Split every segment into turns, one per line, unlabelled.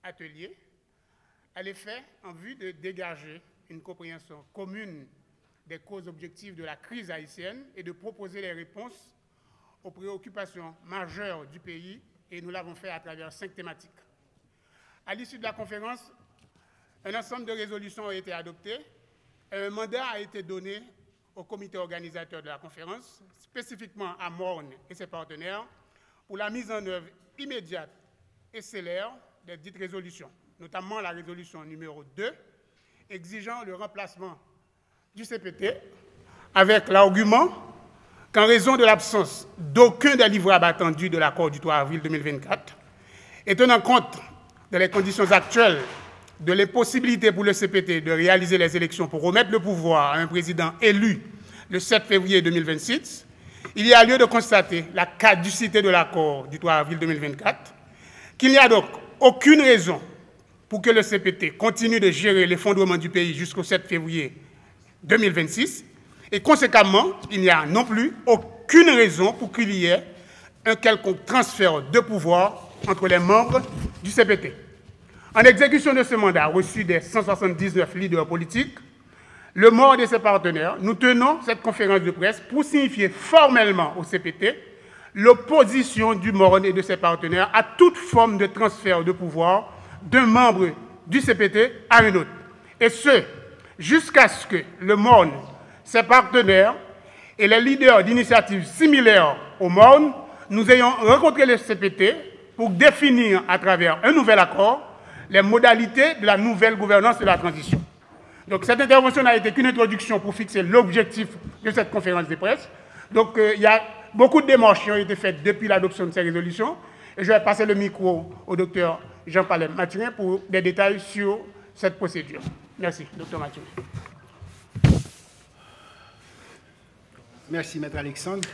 atelier, elle est faite en vue de dégager une compréhension commune des causes objectives de la crise haïtienne et de proposer les réponses aux préoccupations majeures du pays, et nous l'avons fait à travers 5 thématiques. À l'issue de la conférence, un ensemble de résolutions ont été adoptées et un mandat a été donné au comité organisateur de la conférence, spécifiquement à Morne et ses partenaires, pour la mise en œuvre immédiate et célère des dites résolutions, notamment la résolution numéro 2, exigeant le remplacement du CPT, avec l'argument qu'en raison de l'absence d'aucun des livrables attendus de l'accord du 3 avril 2024, et tenant compte des conditions actuelles de l'impossibilité pour le CPT de réaliser les élections pour remettre le pouvoir à un président élu le 7 février 2026, il y a lieu de constater la caducité de l'accord du 3 avril 2024, qu'il n'y a donc aucune raison pour que le CPT continue de gérer l'effondrement du pays jusqu'au 7 février 2026, et conséquemment, il n'y a non plus aucune raison pour qu'il y ait un quelconque transfert de pouvoir entre les membres du CPT. En exécution de ce mandat reçu des 179 leaders politiques, le MORN et ses partenaires, nous tenons cette conférence de presse pour signifier formellement au CPT l'opposition du MORN et de ses partenaires à toute forme de transfert de pouvoir d'un membre du CPT à un autre. Et ce, jusqu'à ce que le MORN, ses partenaires et les leaders d'initiatives similaires au MORN, nous ayons rencontré le CPT pour définir à travers un nouvel accord les modalités de la nouvelle gouvernance de la transition. Donc cette intervention n'a été qu'une introduction pour fixer l'objectif de cette conférence de presse. Donc il y a beaucoup de démarches qui ont été faites depuis l'adoption de ces résolutions. Et je vais passer le micro au docteur Jean-Paul Mathurin pour des détails sur cette procédure. Merci, docteur Mathurin.
Merci, maître Alexandre.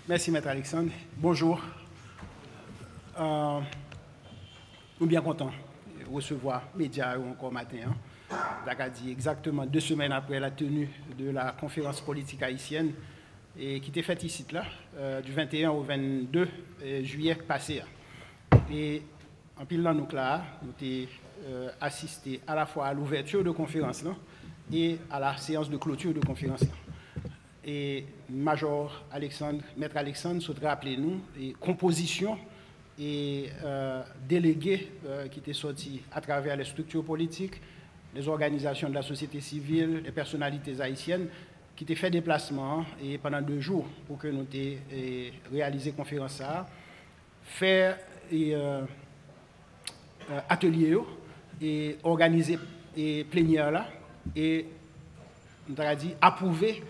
Merci, maître Alexandre. Bonjour. Nous sommes bien contents de recevoir médias encore matin. Dit exactement 2 semaines après la tenue de la conférence politique haïtienne et qui était faite ici, là, du 21 au 22 juillet passé. Et en pile dans nous là, nous avons assisté à la fois à l'ouverture de conférence là, et à la séance de clôture de conférence là. Et Major Alexandre, Maître Alexandre, se rappelez nous, et composition et délégués qui étaient sortis à travers les structures politiques, les organisations de la société civile, les personnalités haïtiennes, qui étaient fait déplacement et pendant 2 jours pour que nous ayons réalisé la conférence, faire atelier et organiser et plénière là, et nous avons dit approuver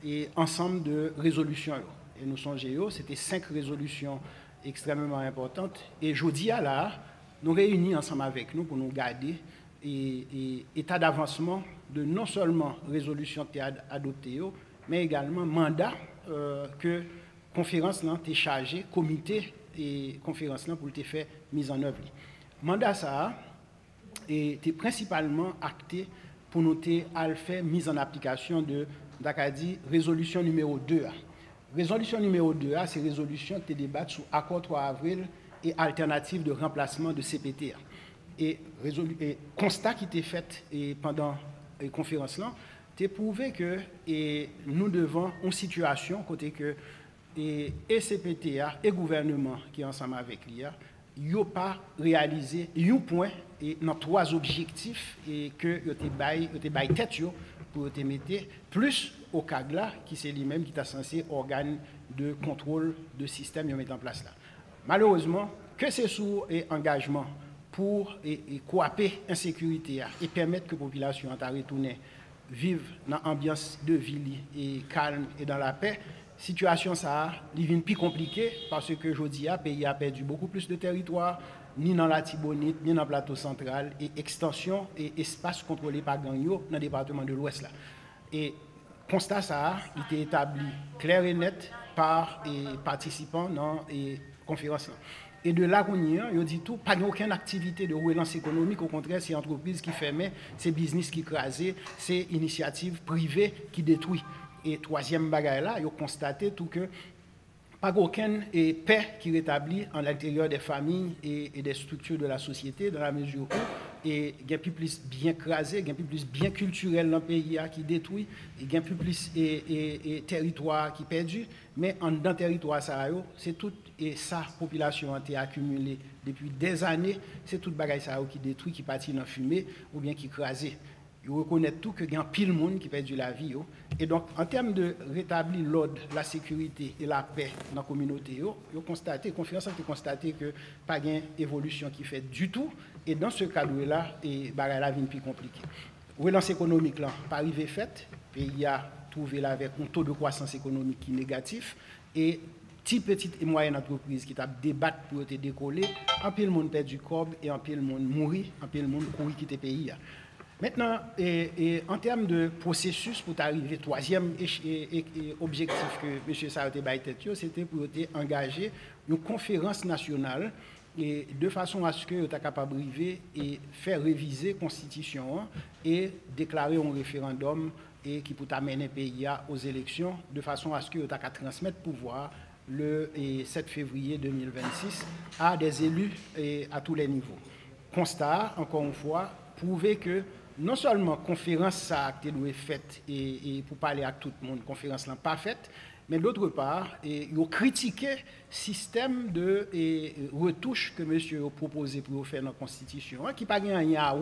et ensemble de résolutions. Et nous songeons, c'était 5 résolutions extrêmement importantes. Et jeudi à là, nous réunis ensemble avec nous pour nous garder et état d'avancement de non seulement résolutions adoptées, mais également mandat que conférence là est chargé, comité et conférence là pour te faire mise en œuvre. Mandat ça était principalement acté pour nous faire mise en application de d'Acadie, résolution numéro 2. Résolution numéro 2, c'est résolution qui débat sur accord 3 avril et alternative de remplacement de CPT. Et constat qui était fait pendant la conférence là, c'est prouvé que nous devons une situation côté que et CPT et gouvernement qui est ensemble avec l'IA, n'ont pas réalisé un point et dans 3 objectifs et que vous avez tête pour te mettre plus au CAGLA qui c'est lui-même qui est censé organe de contrôle de système qui met en place là. Malheureusement, que c'est sous engagement pour coaper l'insécurité et permettre que la population retourne vivre dans une ambiance de ville et calme et dans la paix, situation ça devient plus compliquée parce que aujourd'hui le pays a perdu beaucoup plus de territoire ni dans la Tibonite ni dans le plateau central et extension et espace contrôlé par Gagno dans le département de l'Ouest là. Et constat ça il était établi clair et net par les participants dans la conférence là. Et de là, on dit tout, pas aucune activité de relance économique, au contraire, c'est entreprises qui ferment, c'est business qui crasent, c'est initiatives privées qui détruisent. Et troisième bagaille là, ils ont constaté tout que pas aucune paix qui rétablit en l'intérieur des familles et des structures de la société, dans la mesure où il y a plus bien crasé, il y a plus bien culturel dans le pays qui détruit, il y a plus territoire qui perdu, mais en dans le territoire, c'est tout et ça, population a été accumulée depuis des années, c'est tout le bagage qui détruit, qui partit dans fumée ou bien qui crasé. Ils reconnaissent tout que il y a pile monde qui perdu la vie. Et donc, en termes de rétablir l'ordre, la sécurité et la paix dans la communauté, ils ont constaté, confiance a constaté que pas de évolution qui fait du tout. Et dans ce cadre-là, la vie est plus compliquée. Relance économique, là, pas arrivé faite. Le pays a trouvé là avec un taux de croissance économique qui est négatif. Et petites et moyennes entreprises qui débattent pour te décoller, un peu le monde perd du corps et un peu le monde mourit, un peu le monde courir quitter le pays. Maintenant, en termes de processus pour arriver, troisième objectif que M. Sarete Baytet, c'était pour engager une conférence nationale et de façon à ce que tu es capable d'arriver et faire réviser la Constitution et déclarer un référendum et qui peut amener le pays aux élections de façon à ce que tu as transmettre le pouvoir le 7 février 2026 à des élus et à tous les niveaux. Constat, encore une fois, prouver que non seulement la conférence a été faite et pour parler à tout le monde, la conférence n'est pas faite, mais d'autre part, ils ont critiqué le système de retouche que monsieur a proposé pour faire dans la Constitution, qui n'a pas rien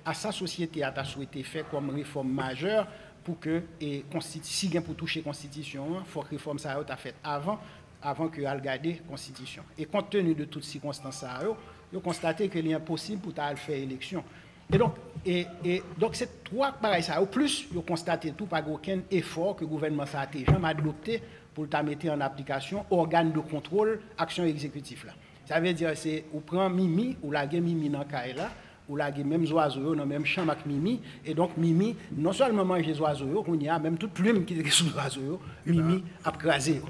à sa société a souhaité faire comme réforme majeure pour que, si pour toucher la Constitution, il faut que la réforme ça a fait avant que regarder la Constitution. Et compte tenu de toutes ces circonstances, ils ont constaté qu'il est impossible pour faire élection. Et donc, c'est trois pareils ça. Au plus, ils ont constaté tout par aucun effort que le gouvernement a jamais adopté pour mettre en application organe de contrôle, action exécutive. Là. Ça veut dire c'est ou prend Mimi, ou la Mimi dans le là, ou la même oiseaux dans le même champ avec Mimi. Et donc, Mimi, non seulement mange les oiseaux, on y a même toute plume qui est sous les oiseaux, Mimi a crasé.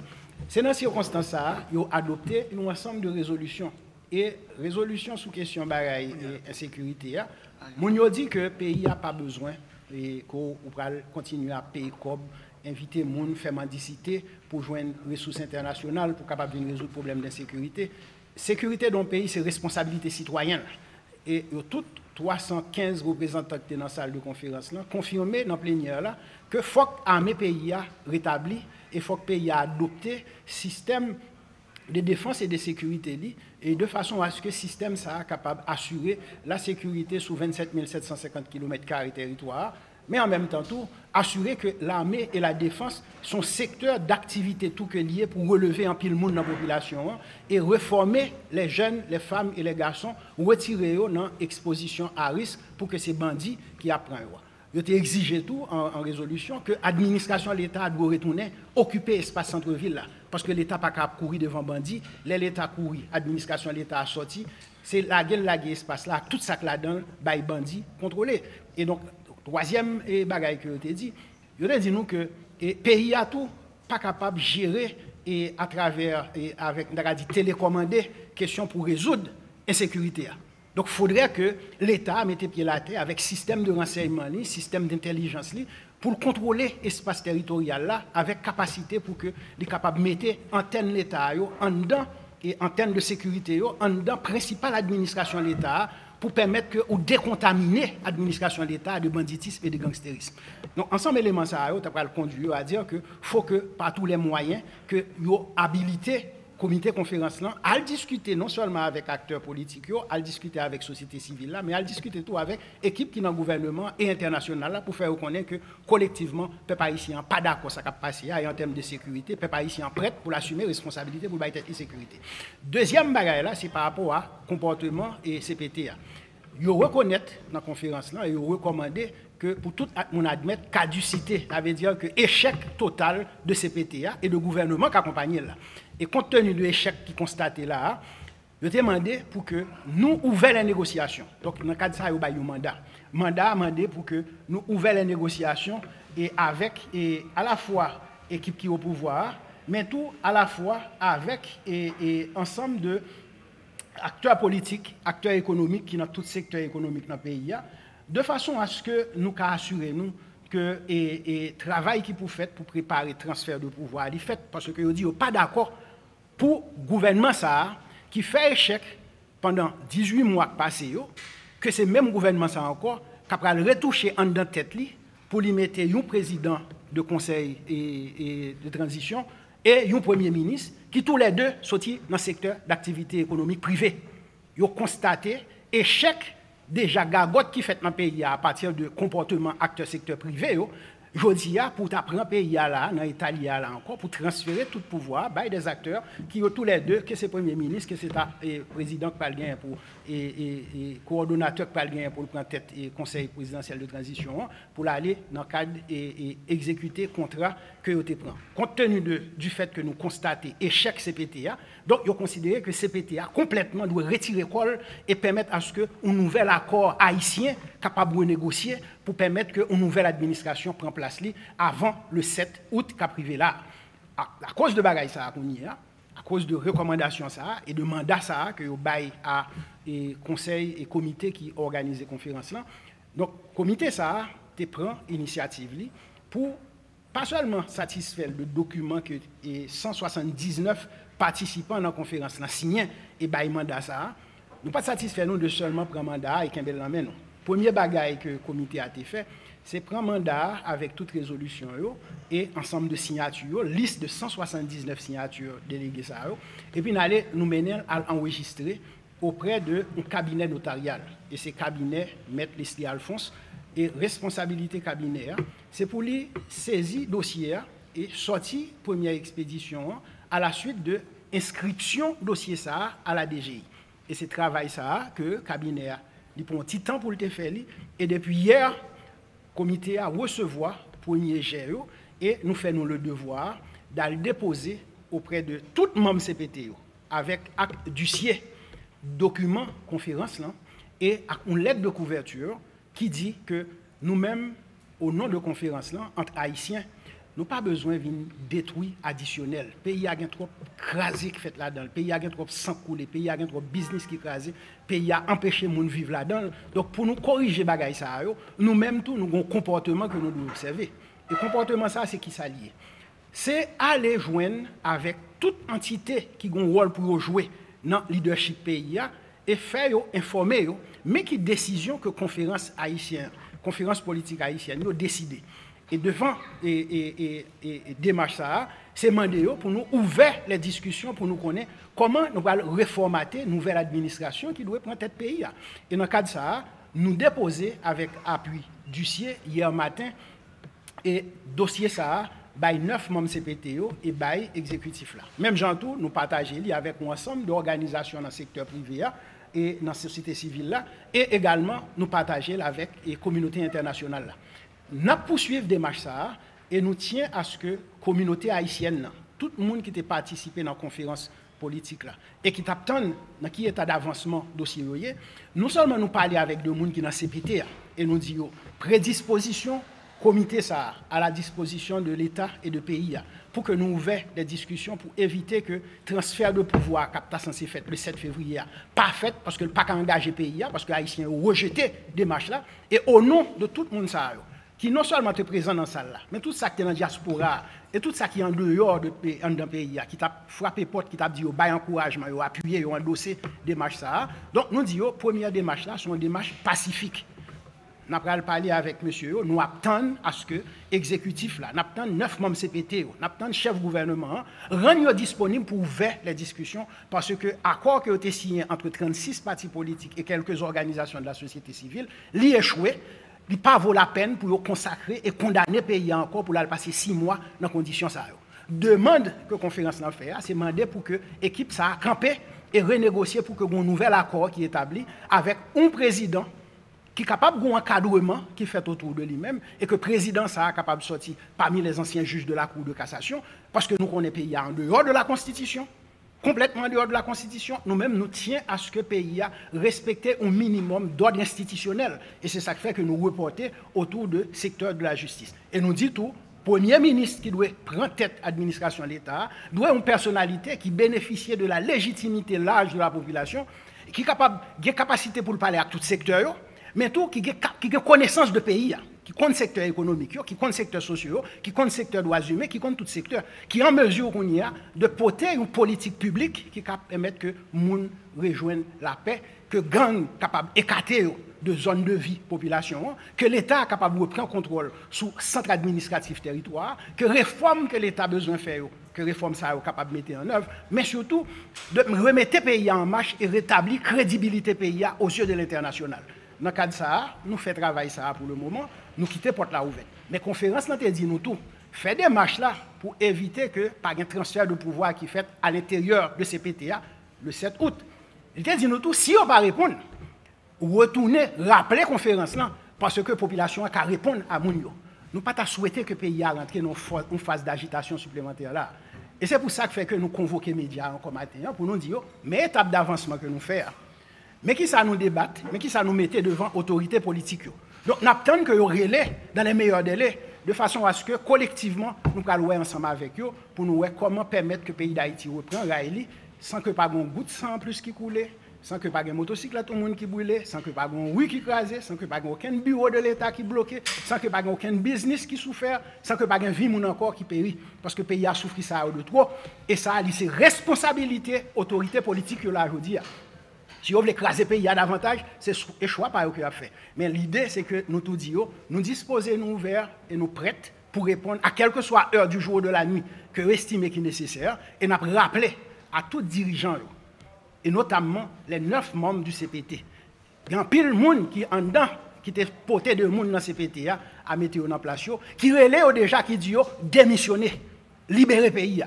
C'est dans ces circonstances ça, ils ont adopté un ensemble de résolutions. Et résolution sous question bagaille et insécurité, mon yo dit que le pays n'a pas besoin et qu'on va continuer à payer comme inviter les gens, faire mendicité pour joindre les ressources internationales pour capable de résoudre le problème d'insécurité. Sécurité dans le pays, c'est responsabilité citoyenne. Et toutes 315 représentants qui étaient dans la salle de conférence là, confirmé dans la plénière là, que faut que l'armée pays a rétabli et faut que le pays a adopté système de défense et de sécurité et de façon à ce que le système soit capable d'assurer la sécurité sur 27 750 km² territoire, mais en même temps tout, assurer que l'armée et la défense sont secteurs d'activité tout que liés pour relever un pile monde dans la population et reformer les jeunes, les femmes et les garçons, retirer eux dans l'exposition à risque pour que ces bandits qui apprennent. Il a exigé tout en résolution que l'administration de l'État doit retourner occuper l'espace centre-ville là. Parce que l'État n'a pas courir devant bandits, l'État courir, l'administration de l'État a sorti, c'est la gueule espace là, tout ça là-dedans, by bandits contrôlé. Et donc, troisième bagaille que je dit, je dit nous que le pays a tout pas capable de gérer et à travers avec télécommander question pour résoudre l'insécurité. Donc, il faudrait que l'État mette pied à terre avec système de renseignement, système d'intelligence, pour contrôler l'espace territorial là, avec capacité pour que les capables de mettre antenne l'État en dedans et antenne de sécurité en dedans principale administration de l'État pour permettre que ou décontaminer l'administration de l'État de banditisme et de gangstérisme. Donc, ensemble d'éléments ça, tu vas le conduire à dire que faut que par tous les moyens que yo habilité comité conférence là, à discuter non seulement avec acteurs politiques, à discuter avec société civile là, mais à discuter tout avec équipe qui dans le gouvernement et international là pour faire reconnaître que collectivement peuple haïtien pas d'accord ça cap passer et en termes de sécurité peuple haïtien prêt pour l'assumer responsabilité pour bailler sécurité. Deuxième bagaille là, c'est par rapport à comportement et CPTA. Ils reconnaître dans la conférence là, ils recommander que pour tout le monde admettre caducité, ça veut dire que échec total de CPTA et de gouvernement qui accompagne là. Et compte tenu de l'échec qui est constaté là, je demandé pour que nous ouvrions les négociations. Donc, dans le cadre de ça, il y a un mandat. Le mandat a demandé pour que nous ouvrions les négociations et avec à la fois l'équipe qui est au pouvoir, mais tout à la fois avec ensemble de acteurs politiques, acteurs économiques qui sont dans tout secteur économique dans le pays, de façon à ce que nous assurer nous que le travail qui pour fait pour préparer le transfert de pouvoir est fait parce que vous dit pas d'accord pour le gouvernement ça, qui fait échec pendant 18 mois passés, que c'est même gouvernement ça encore, qui a retouché en dedans tête pour lui mettre un président de conseil et de transition et un premier ministre qui tous les deux sortis dans le secteur d'activité économique privée. Ils ont constaté échec déjà gagote qui fait dans le pays à partir de comportement acteur secteur privé. Je dis pour t'apprendre pays là, dans l'Italie là encore, pour transférer tout pouvoir by des acteurs qui ont tous les deux, que c'est Premier ministre, que c'est le président qui parle bien pour et coordonnateur qui parle bien pour prendre tête et conseil présidentiel de transition pour aller dans le cadre et exécuter le contrat que vous pris. Compte tenu du fait que nous constatons échec CPTA, donc ils ont considéré que CPTA complètement doit retirer l'école et permettre à ce qu'un nouvel accord haïtien capable de négocier pour permettre qu'une nouvelle administration prenne place avant le 7 août qu'a privé là. À cause de bagaille ça à cause de recommandations ça et de mandat ça que vous bail à conseil et comité qui organisent les conférences là. Donc comité ça te prend initiative pour pas seulement satisfaire le document que 179 participants dans la conférence là signé et bail mandat ça. Nous pas satisfaire nous de seulement prendre mandat et qu'un bel main non. Premier bagaille que le comité a été fait, c'est prendre mandat avec toute résolution et ensemble de signatures, liste de 179 signatures déléguées ça et puis nous mener à enregistrer auprès d'un cabinet notarial. Et ces cabinets, Maître Leslie Alphonse, et responsabilité cabinet, c'est pour lui saisir dossier et sortir première expédition à la suite de inscription dossier ça à la DGI. Et c'est travail ça que le cabinet il prend un petit temps pour le faire et depuis hier, le comité a recevoir premier jet et nous faisons le devoir d'aller déposer auprès de tout membre CPT avec acte d'huissier, document, conférence là, et une lettre de couverture qui dit que nous-mêmes, au nom de conférence là, entre Haïtiens, nous n'avons pas besoin de détruire additionnel. Le pays a trop crasé qui fait là-dedans. Le pays a trop sang coulé. Le pays a trop business qui crasé. Le pays a empêché les gens de vivre là-dedans. Donc, pour nous corriger les choses, nous-mêmes, nous avons un comportement que nous devons observer. Et le comportement, ça, c'est qui s'allie. C'est aller joindre avec toute entité qui a un rôle pour jouer dans le leadership pays et faire informer, mais qui décision que conférence haïtienne, conférence politique haïtienne, nous décider. Et devant et démarche ça, c'est mandé pour nous ouvrir les discussions pour nous connaître comment nous allons reformater une nouvelle administration qui doit prendre tête pays. Et dans le cadre de ça, nous déposer avec appui d'huissier hier matin et dossier ça by 9 membres CPTO et by exécutif là. Même Jean-Tout, nous partageons avec un ensemble d'organisations dans le secteur privé et dans la société civile là et également nous partageons avec les communautés internationales là. Nous poursuivons des démarches ça et nous tiens à ce que la communauté haïtienne, tout le monde qui a participé dans la conférence politique là, et qui t'attend dans qui état d'avancement dossier, non seulement nous parler avec des gens qui sont dans CPT et nous disons prédisposition comité ça à la disposition de l'État et de pays pour que nous ouvrions des discussions pour éviter que le transfert de pouvoir qui est censé fait le 7 février pas fait parce que le pas engagé pays parce que les Haïtiens ont rejeté des démarches là et au nom de tout le monde ça qui non seulement est présent dans la salle là, mais tout ça qui est dans la diaspora et tout ça qui est en dehors de dans pays qui t'a frappé porte, qui t'a dit bail encouragement, appuyé, endossé démarche ça. Donc nous disons première démarche là sont une démarche pacifique. Nous avons parlé avec monsieur, nous attendons à ce que l'exécutif là, nous attendons 9 membres CPT, nous attendons chef gouvernement rendent disponible pour ouvrir les discussions parce que l'accord qui a été signé entre 36 partis politiques et quelques organisations de la société civile, l'y échoué. Il ne vaut pas la peine pour consacrer et condamner le pays encore pour passer 6 mois dans conditions ça. Demande que la conférence n'a fait, c'est demander pour que l'équipe ça campe et renégocier pour que un nouvel accord qui est établi avec un président qui est capable d'un encadrement qui fait autour de lui-même et que le président ça est capable de sortir parmi les anciens juges de la Cour de cassation parce que nous connaissons le pays en dehors de la Constitution. Complètement en dehors de la Constitution, nous-mêmes nous tiens à ce que le pays a respecté un minimum d'ordre institutionnel. Et c'est ça qui fait que nous reportons autour du secteur de la justice. Et nous dit tout, Premier ministre qui doit prendre tête de l'administration de l'État, doit être une personnalité qui bénéficie de la légitimité large de la population, qui a capacité pour parler à tout secteur, mais tout qui a connaissance de pays, qui compte secteur économique, qui compte secteur social, qui compte secteur droits humains, qui compte tout secteur, qui est en mesure qu'on y a de porter une politique publique qui permet que les gens rejoignent la paix, que gang capable d'écarter de zones de vie population, que l'État est capable de prendre contrôle sur le centre administratif territoire, que réforme que l'État a besoin de faire, que réforme ça est capable de mettre en œuvre, mais surtout de remettre le pays en marche et rétablir la crédibilité du pays aux yeux de l'international. Dans le cadre de ça, nous faisons travail ça pour le moment, nous quittons porte là ouverte. Mais la conférence n'a pas dit nous tout. Fait des marches là pour éviter que par un transfert de pouvoir qui est fait à l'intérieur de CPTA le 7 août. Il a dit nous tout, si on ne va pas répondre, retourner, rappeler la conférence là, parce que la population a qu'à répondre à Mounio. Nous pas souhaité que le pays a rentré dans une phase d'agitation supplémentaire là. Et c'est pour ça que nous convoquons les médias en matin pour nous dire, mais étape d'avancement que nous faisons. Mais qui ça nous débatte, mais qui ça nous mettait devant l'autorité politique. Donc nous attendons que nous relais dans les meilleurs délais, de façon à ce que collectivement, nous allons ensemble avec eux pour nous voir comment permettre que le pays d'Haïti reprenne Raïli sans que pas un goutte de sang en plus qui coule, sans que pas un motocycle tout le monde qui brûle, sans que pas un rue qui crase, sans que pas aucun bureau de l'État qui bloqué, sans que pas aucun business qui souffert, sans que pas un vie encore qui périt, parce que le pays a souffert ça de trop, et ça c'est responsabilité autorité politique que là aujourd'hui. Si on veut écraser le pays davantage, c'est le choix par eux qui a fait. Mais l'idée, c'est que nous tout disons, nous disposons, nous ouverts et nous prêts pour répondre à quelle que soit l'heure du jour ou de la nuit que vous estimez qui est nécessaire, et nous rappeler à tous les dirigeants, et notamment les 9 membres du CPT. Il y a un pile de monde qui en dedans, qui était porté de monde dans le CPT à mettre en place, qui relève déjà, qui dit démissionner, libérer le pays.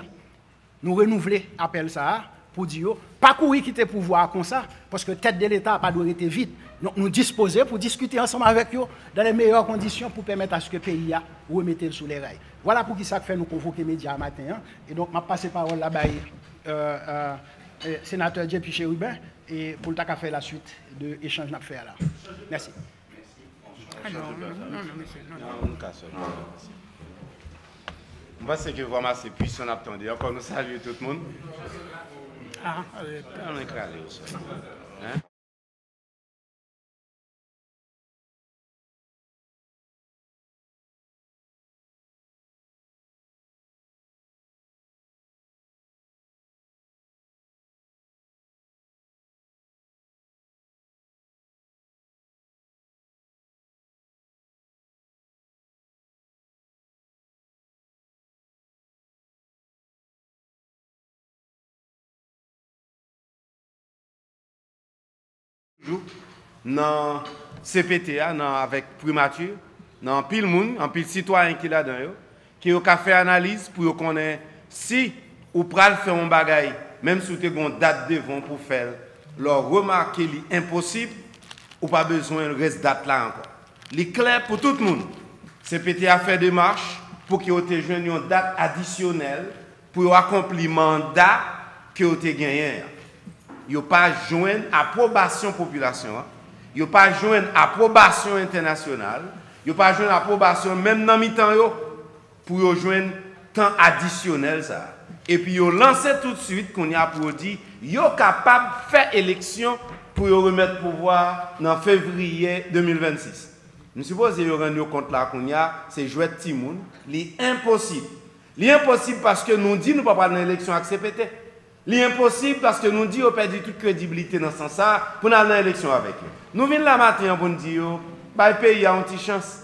Nous renouveler appel ça pour dire pas courir quitter pouvoir comme ça, parce que tête de l'État n'a pas dû être vite. Donc nous disposer pour discuter ensemble avec eux dans les meilleures conditions pour permettre à ce que le pays remette sous les rails. Voilà pour qui ça fait nous convoquer les médias matin. Et donc, je passe la parole là-bas sénateur J.P. Chérubin et pour le temps faire la suite de l'échange que nous fait là. Merci.
Non, je pense que vraiment c'est puissant d'attendre. Encore nous saluons tout le monde. On est calé aussi. Dans CPTA, avec primature, dans pile monde, en pile citoyen qui là dedans, qui a fait analyse pour connaître si ou pral faire un bagay, même si vous avez une date devant pour faire, leur remarquer l'impossible ou pas besoin de reste date là encore. C'est clair pour tout le monde. CPTA fait des marches pour qu'ils aient une date additionnelle pour accomplir le mandat que vous avez gagné. Ils n'ont pas joint approbation population. Ils n'ont pas joint approbation internationale. Ils n'ont pas joint approbation même dans mi-temps pour joindre temps additionnel. Ça. Et puis ils ont lancé tout de suite qu'on y a pour dire qu'ils sont capables de faire élection pour remettre le pouvoir en février 2026. Je suppose qu'ils rendent compte là qu'on y a, c'est jouer de Timoun. L'impossible. L'impossible parce que nous disons que nous ne pouvons pas faire une élection avec CPT. L'impossible parce que nous disons qu'on a perdu toute crédibilité dans ce sens-là pour aller dans l'élection avec eux. Nous venons là matin pour nous dire que le pays a une petite chance.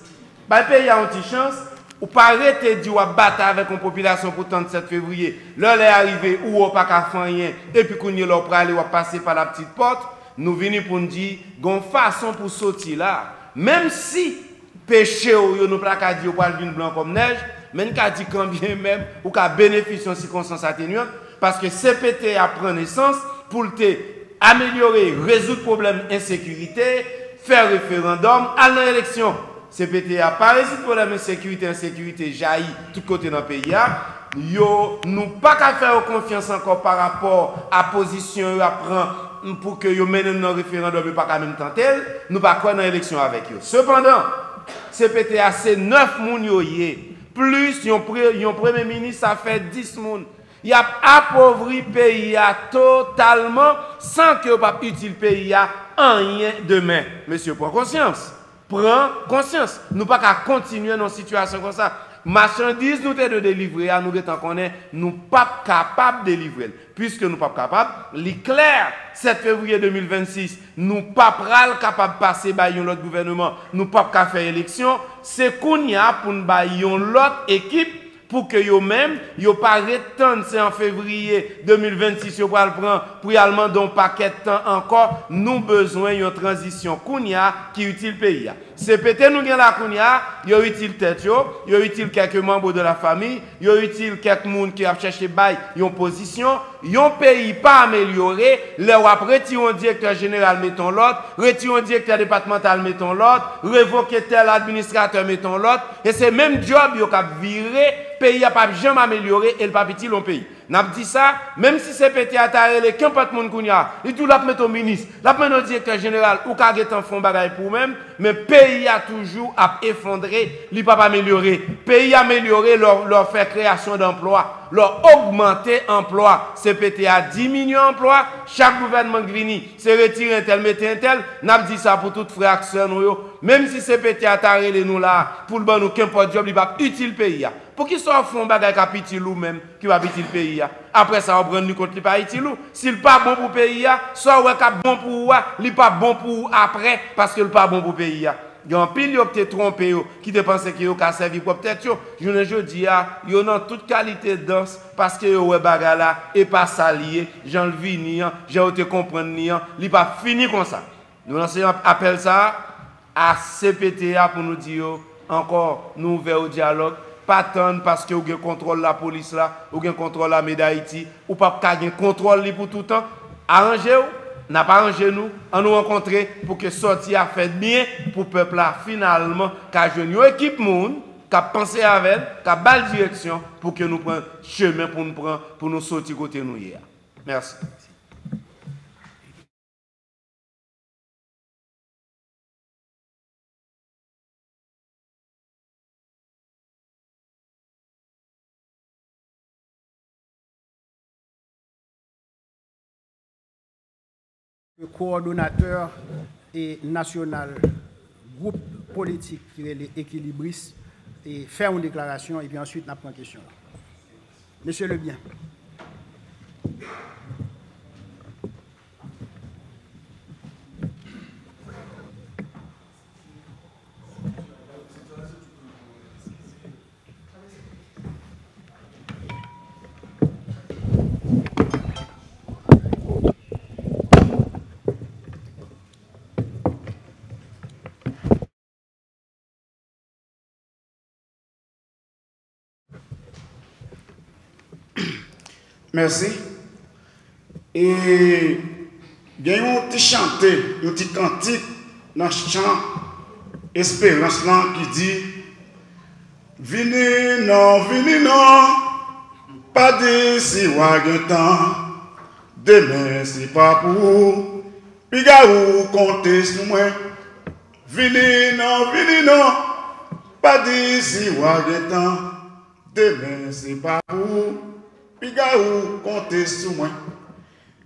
Le pays a une petite chance. Ou pas arrêter de battre avec une population pour le 37 février. L'heure est arrivée où on n'a pas faire rien. Et puis qu'on y est pour aller passer par la petite porte. Nous venons pour nous dire qu'il y a une façon pour sortir là. Même si péché ou nous pas dire qu'on vient blanc comme neige, mais nous dit quand bien même ou qu'à bénéficier de circonstances atténuantes. Parce que CPT a pris naissance pour améliorer, résoudre le problème d'insécurité, faire référendum, aller dans l'élection. CPT a pas résoudre le problème d'insécurité jaillit tout côté dans le pays. Nous n'avons pas qu'à faire confiance encore par rapport à la position à prendre pour que nous menions dans le référendum et pas qu'à même tenter. Nous ne pas quoi dans l'élection avec eux. Cependant, CPT a ces 9 personnes, plus un premier ministre, ça fait 10 personnes. Il a appauvri le pays totalement sans que vous pas utile le pays en rien demain. Monsieur, prends conscience. prend conscience. Nous pas qu'à continuer dans une situation comme ça. Marchandises nous de délivrer, nous nous pas capables de délivrer. Puisque nous pas capables, l'éclair 7 février 2026, nous pas capables de passer par l'autre gouvernement, nous pas faire élection, c'est qu'on y a pour nous l'autre équipe pour que yo même yo pas retendre c'est en février 2026 yo va le prendre pour allemand don paquet de temps encore nous besoin une transition kounya qui utile pays. C'est peut-être nous gen la kounya, yo utile tête yo utile quelques membres de la famille, yo utile quelques monde qui a cherché bail yon position, yon pays pas amélioré, leur après retirer un directeur général mettons l'autre, retirer un directeur départemental mettons l'autre, révoquer tel administrateur mettons l'autre et c'est même job yo cap virer pays n'a pas jamais amélioré et le pas petit long pays. N'a dit ça, même si c'est pété à taré, qu'importe monde qu'on y a, il tout la mettre au ministre, la mettre au directeur général ou qu'à en fond bagaille pour même, mais pays a toujours à effondrer, il pas amélioré. Pays amélioré leur faire création d'emplois, leur augmenter emploi, c'est pété à 10 millions d'emplois, chaque gouvernement Grigny, c'est retirer un tel, mettre un tel, n'a dit ça pour toutes frères sœurs nous, même si c'est pété à taré nous là, pour le bon nous qu'importe job, il va utile pays. Pour qu'ils soient font bagay capitile ou même qui va petit le pays après ça on prend nous compte li pas utile s'il pas bon pour pays soit ouais cap bon pour li pas bon pour après parce que le pas bon pour pays il y a un pile yo peut trompé qui te pensait que yo ka servi pour peut-être je dis yo dans toute qualité danse parce que yo ouais bagay là et pas salier Jean le vini Jean te comprendre ni li pas fini comme ça nous enseignants appelle ça à CPTA pour nous dire encore nous ouvert au dialogue. Pas tant parce que vous avez contrôle la police là, vous avez contrôle la d'Haïti, ou pas avez contrôle pour tout le temps. Arrangez-vous, n'a pas arrangé nous, on nous rencontrer pour que sortie a fait bien pour le peuple là finalement, car je une équipe monde qui a pensé avec, qui a balle direction pour que nous prenions chemin pour nous prendre pour nous sortir côté nous hier. Merci.
Le coordonnateur national groupe politique qui est l'équilibriste et faire une déclaration et puis ensuite on prend question. Monsieur Le Bien.
Merci. Et il y a un petit chanté, un petit cantique dans le chant Espérance là qui dit Vini non, pas d'ici wagetan, demain c'est pas pour, pigaou compter sur moi. Vini non, pas d'ici wagetan, demain c'est pas pour. Pigaou comptez sur moi.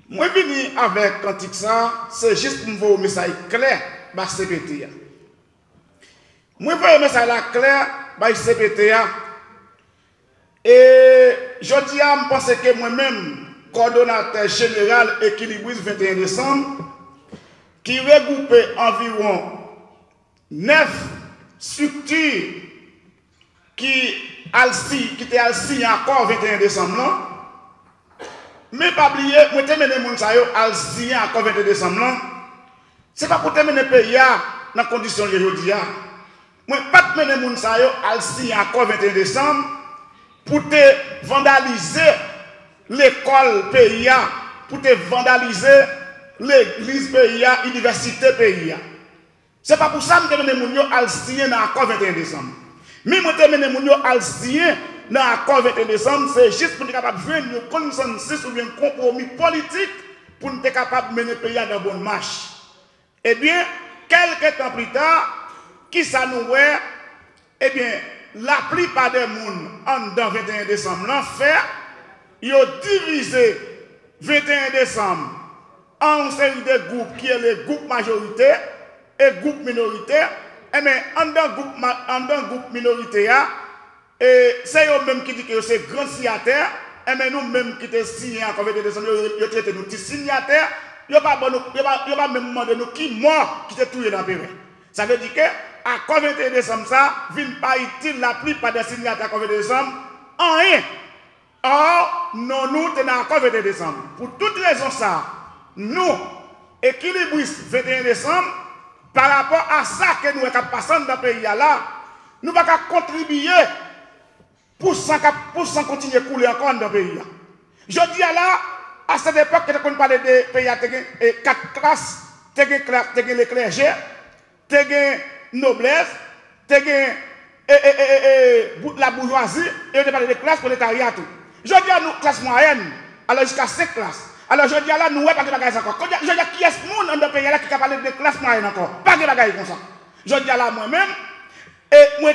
Moi venu avec cantique ça, c'est juste pour vous un message clair par CPTA. Moi veux un message clair par CPTA. Et je dis à me penser que moi-même, coordonnateur général équilibriste 21 décembre, qui regroupe environ 9 structures qui était assis encore 21 décembre. Mais pas oublier, moi terminer mon sa yo assis encore 21 décembre. C'est pas pour terminer pays dans condition que je dis. Moi pas terminer mon sa yo assis encore 21 décembre pour te vandaliser l'école pays, pour te vandaliser l'église pays, l'université pays. C'est pas pour ça que je termine mon yo assis encore 21 décembre. Mais je termine mon alcien dans l'accord 21 décembre, c'est juste pour être capable de jouer un consensus ou un compromis politique pour être capable de mener le pays dans une bonne marche. Eh bien, quelques temps plus tard, qui ça nous voit, eh bien, la plupart des gens dans 21 décembre l'ont fait, ils ont divisé 21 décembre en série de groupes qui est le groupe majoritaire et groupe minoritaire. Eh bien, en d'un groupe minoritaire, et c'est eux-mêmes qui disent que c'est grand signataire, et bien nous-mêmes qui sommes signés en convaincre des hommes, ils traitent nous petits signataires, ils n'ont pas même demandé nous qui mort qui s'est tué dans le pays. Ça veut dire que à 21 décembre, ça, vient pas utile la plupart des signataires à 21 décembre, en rien. Or, nous sommes à 21 décembre. Pour toute raison, ça, nous, équilibristes 21 décembre, par rapport à ça que nous sommes passés dans le pays là, nous ne pouvons pas contribuer pour continuer à couler encore dans le pays. Je dis là, à cette époque, quand on parlait des pays à 4 classes, tu as les clergés, tu as noblesse, tu la bourgeoisie, et on parle de classes prolétariat. Je dis à nous, classe moyenne, alors jusqu'à 5 classes. Alors je dis à là, nous, pas de bagages encore. Je dis à qui est-ce monde dans le pays là qui a parlé de classe moyenne encore? Pas de bagages comme ça. Je dis à là, moi-même, et moi,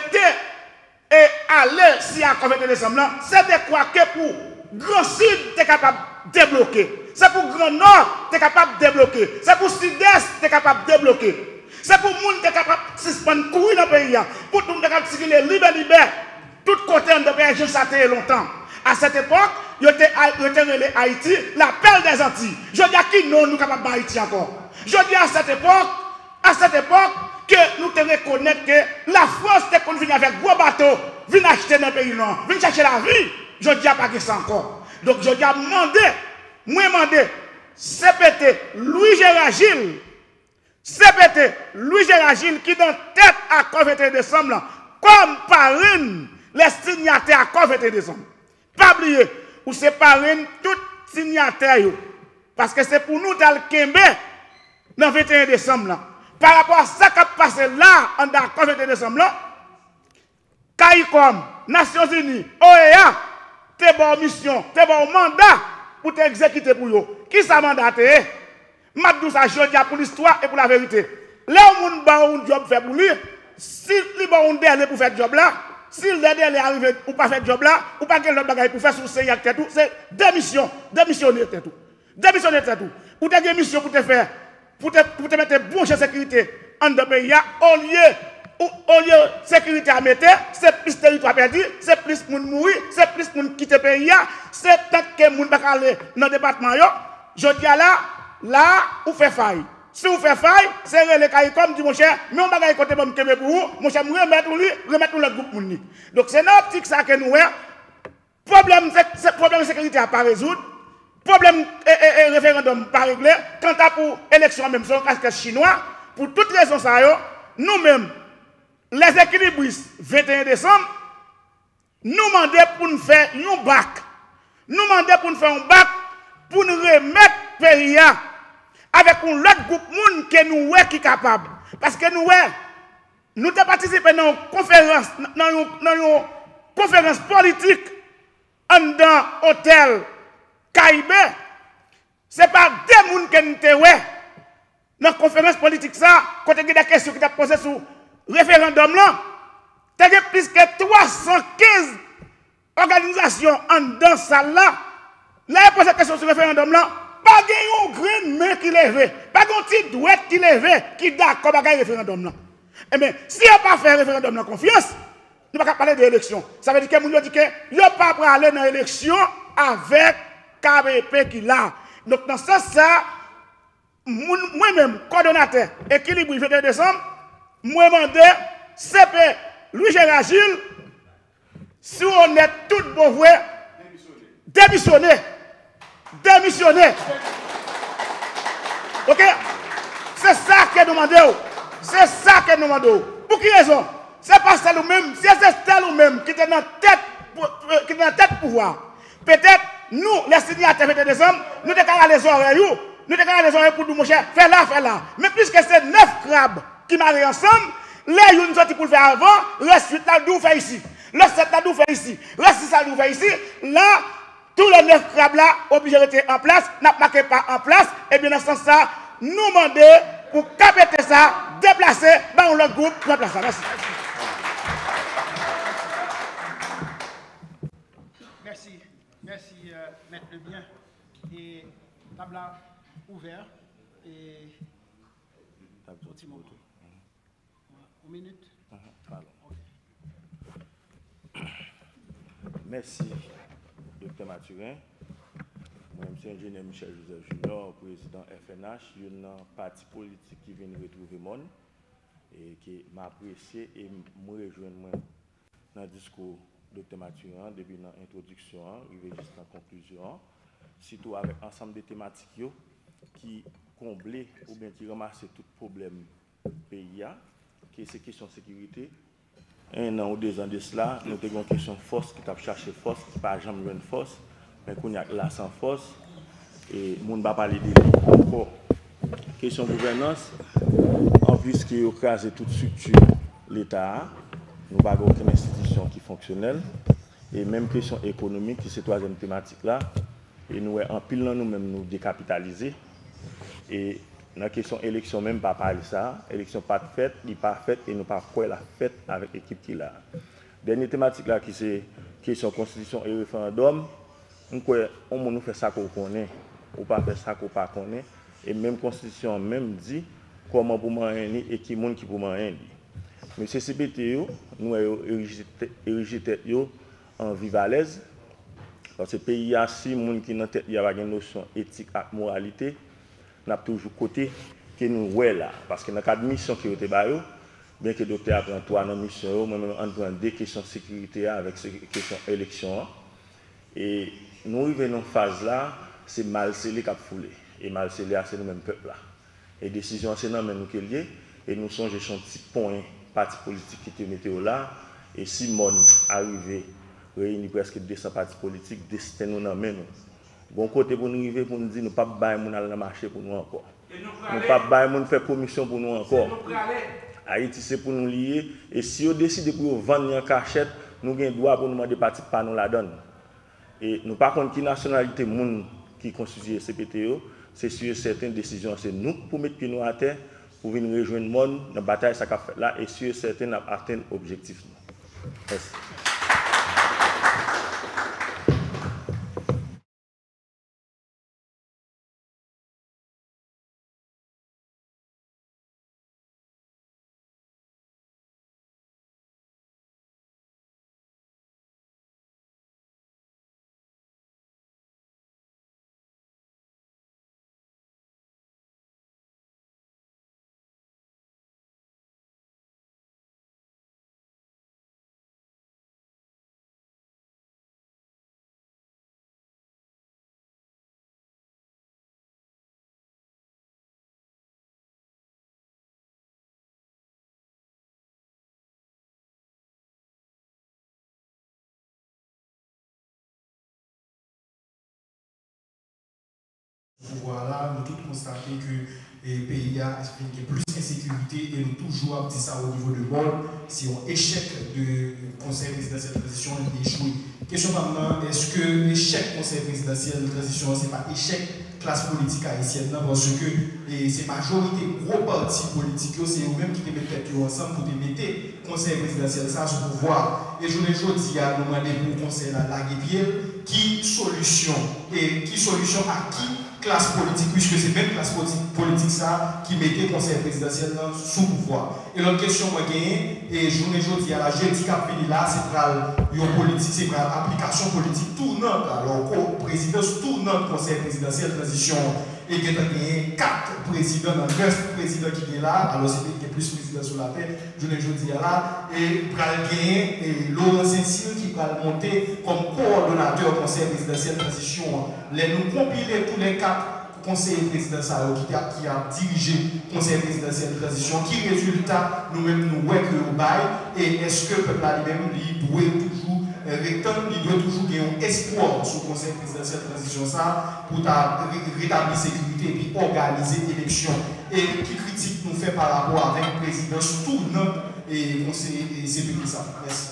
et aller si à 21 décembre, c'est de quoi que pour Grand Sud, tu es capable de débloquer. C'est pour Grand Nord, tu es capable de débloquer. C'est pour Sud-Est, tu es capable de débloquer. C'est pour les gens qui sont capables de suspendre courir dans le pays. Pour tout le monde qui est capable de circuler libre. Tout côté de pays, ça a été longtemps. À cette époque, il était Haïti, la perle des Antilles. Je dis à qui non, nous sommes capables d'Haïti encore. Je dis à cette époque, que nous te reconnaissons que la France est venue avec gros bateaux, vient acheter dans le pays, non, vient chercher la vie. Je dis à pas que ça encore. Donc je dis à demander, CPT, Louis-Gérard Gilles, CPT, Louis-Gérard Gilles, qui dans tête à 21 décembre, comme parraine, les signataires à 21 décembre. Pas oublier, ou c'est parraine tout signataire. Parce que c'est pour nous dans le Kembe, dans 21 décembre. Là. Par rapport à ça qui a passé là, en 21 décembre, CAICOM, Nations Unies, OEA, t'es bon mission, t'es bon mandat pour t'exécuter pour eux. Qui ça mandaté? Madou ça je dis pour l'histoire et pour la vérité. Là où on a un job fait pour lui, s'il a un délai pour faire le job là, s'il a un délai arrivé pour pas faire le job là, ou pas quelque chose pour faire sous c'est démissionner tout. Démissionner tout. Ou t'as une mission pour te faire, pour te mettre bon chez sécurité en deux pays, au lieu de sécurité à mettre, c'est plus territoire perdu, c'est plus de monde mourir, c'est plus de monde quitter le pays, c'est peut-être que les gens ne pas aller dans le département. Je dis là, vous faites faille. Si vous faites faille, c'est le cas comme dit mon cher, mais on va pas côté pour vous, mon cher, remettre le groupe. Donc c'est dans l'optique ça que nous avons. Problème de sécurité à pas résoudre. Problème référendum pas réglé. Quant à pour élection même sur casque chinois, pour toutes les raisons ça nous-mêmes, les équilibristes 21 décembre, nous demandons pour nous faire un bac. Nous demandons pour nous faire un bac pour nous remettre le pays avec un autre groupe de monde que nous sommes capables. Parce que nous avons participé dans une conférence politique dans l'hôtel Caïbé. Ce n'est pas des gens que nous avons dans la conférence politique, quand il y a des questions qui sont posées sur le référendum, il y a plus que 315 organisations en dans salle là. Là, il y a posé question sur le référendum, pas de grain main qui lève, pas de petit douette qui lève, qui d'accord avec le référendum. Eh bien, si on n'a pas fait le référendum dans confiance, nous ne pouvons pas parler d'élection. Ça veut dire que nous dit que nous ne pouvons pas aller dans l'élection avec KBP qui là. Donc, dans ce sens, moi-même, coordonnateur, équilibre 21 décembre, moi demandé CP Louis-Gérard Gilles, si on est tout bon vrai, démissionner. Ok? C'est ça que nous demandons. C'est ça que nous demandons. Pour qui raison? C'est pas celle ou même, c'est celle ou même qui est dans la tête pouvoir. Peut-être, nous, les signataires de décembre, nous déclarons les oreilles. Nous déclarons les oreilles pour nous, mon cher, fais là. Mais puisque c'est 9 crabes qui marient ensemble, les nous sortis pour le faire avant, le suite là, nous fait ici. Le 7 là, nous fait ici. Le 6 là, nous fait ici. Là, tous les 9 crabes là, obligés d'être en place, n'a pas en place. Et bien, dans ce sens-là, nous demandons pour capter ça, déplacer dans le groupe, remplacer ça. Merci.
Merci, Maître Lebien. Et table ouvert. Et Une minute.
Merci, Dr. Mathurin. Moi, je suis ingénieur Michel Joseph Junior, président FNH, un parti politique qui vient retrouver le monde et qui m'apprécie et me rejoindre dans le discours de Dr. Mathurin, depuis l'introduction, arrivé jusqu'à la conclusion, surtout avec l'ensemble des thématiques qui comblent ou bien qui ramassent tout problème du pays, qui est ces questions de sécurité. 1 an ou 2 ans de cela, nous avons une question de force qui t'a cherché force, qui n'a pas jamais une force, mais qu'on y a là sans force, et nous ne va pas parler de lui encore. Question de gouvernance, en plus qu'il a écrasé toute structure l'État, nous n'avons pas aucune institution qui est fonctionnelle, et même question économique, qui est cette troisième thématique là, et nous en pile nous-mêmes nous décapitaliser, et dans la question élection, même pas parler ça. Élection pas faite, il pas faite et nous pas quoi la fête avec l'équipe qui là. Dernière thématique là qui c'est question constitution et référendum. On nous fait ça qu'on connaît, ou pas faire ça qu'on pas connaît. Et même constitution même dit comment pour m'en et qui monde qui pour m'en mais c'est CPT nous érigé tête en vive à l'aise parce que pays a si monde qui dans tête il y a une notion éthique et moralité. Nous avons toujours côté que nous voyons là. Parce que dans le cadre de mission qui a été baillée, bien que le docteur apprend 3 dans la mission, moi-même, on prend 2 questions de sécurité avec ces questions d'élection. Et nous arrivons dans une phase là, c'est mal scellé qui a foulé. Et mal scellé, c'est nous-mêmes peuple là. Et décision, c'est nous-mêmes qui liés. Et nous sommes un petit point, parti politique qui était météo là. Et si monde arrivé, réunit presque 200 partis politiques, destin nous dans nous. Bon côté pour nous arriver pour nous dire nous pas bailler moun aller dans marché pour nous encore. Nous pas bailler moun faire commission pour nous encore. Haïti c'est pour nous lier et si on décide pour vendre en cachette, nous avons droit pour nous demander parti pas nous la donne. Et nous pas contre qui nationalité moun qui constitue CPTO, c'est sûr certaines décisions c'est nous pour mettre pied nous à terre pour venir rejoindre monde dans la bataille ça qu'a fait là et sûr certaines atteindre objectif. Merci.
Voilà, nous tous constaté que le pays a plus d'insécurité et nous toujours dit ça au niveau de Bol. Si on échec de conseil présidentiel de transition, il échoue. Question maintenant, est-ce que l'échec conseil présidentiel de transition, ce n'est pas échec classe politique haïtienne, parce que c'est majorité gros partis politiques, c'est eux-mêmes qui te mettent ensemble pour te mettre conseil présidentiel ça sur pouvoir. Et je ne dis à nous demander pour conseil la guépière, qui solution à qui classe politique, puisque c'est même classe politique ça qui mettait conseil présidentiel sous pouvoir. Et l'autre question moi gagne et je ne dis à la jeudi cap fini là c'est pour politique, c'est pour application politique tournante alors présidence tournante conseil présidentiel transition et il y a gagné 4 présidents dans 9 présidents qui sont là alors c'est qu'il y a plus de présidents sur la paix je ne dis à là et pour gagner Laurent Cécile qui va monter comme coordonnateur conseil présidentiel transition les nous compiler tous les 4 conseiller présidentiel qui a dirigé le conseil présidentiel de transition, qui résultat nous-mêmes nous voyons que nous bail et est-ce que le peuple lui-même doit toujours rectangle, il doit toujours gagner un espoir sur le conseil présidentiel de transition ça pour rétablir la sécurité et puis organiser l'élection. Et qui critique nous fait par rapport avec la présidence tournante et conseil et CPT ça. Merci.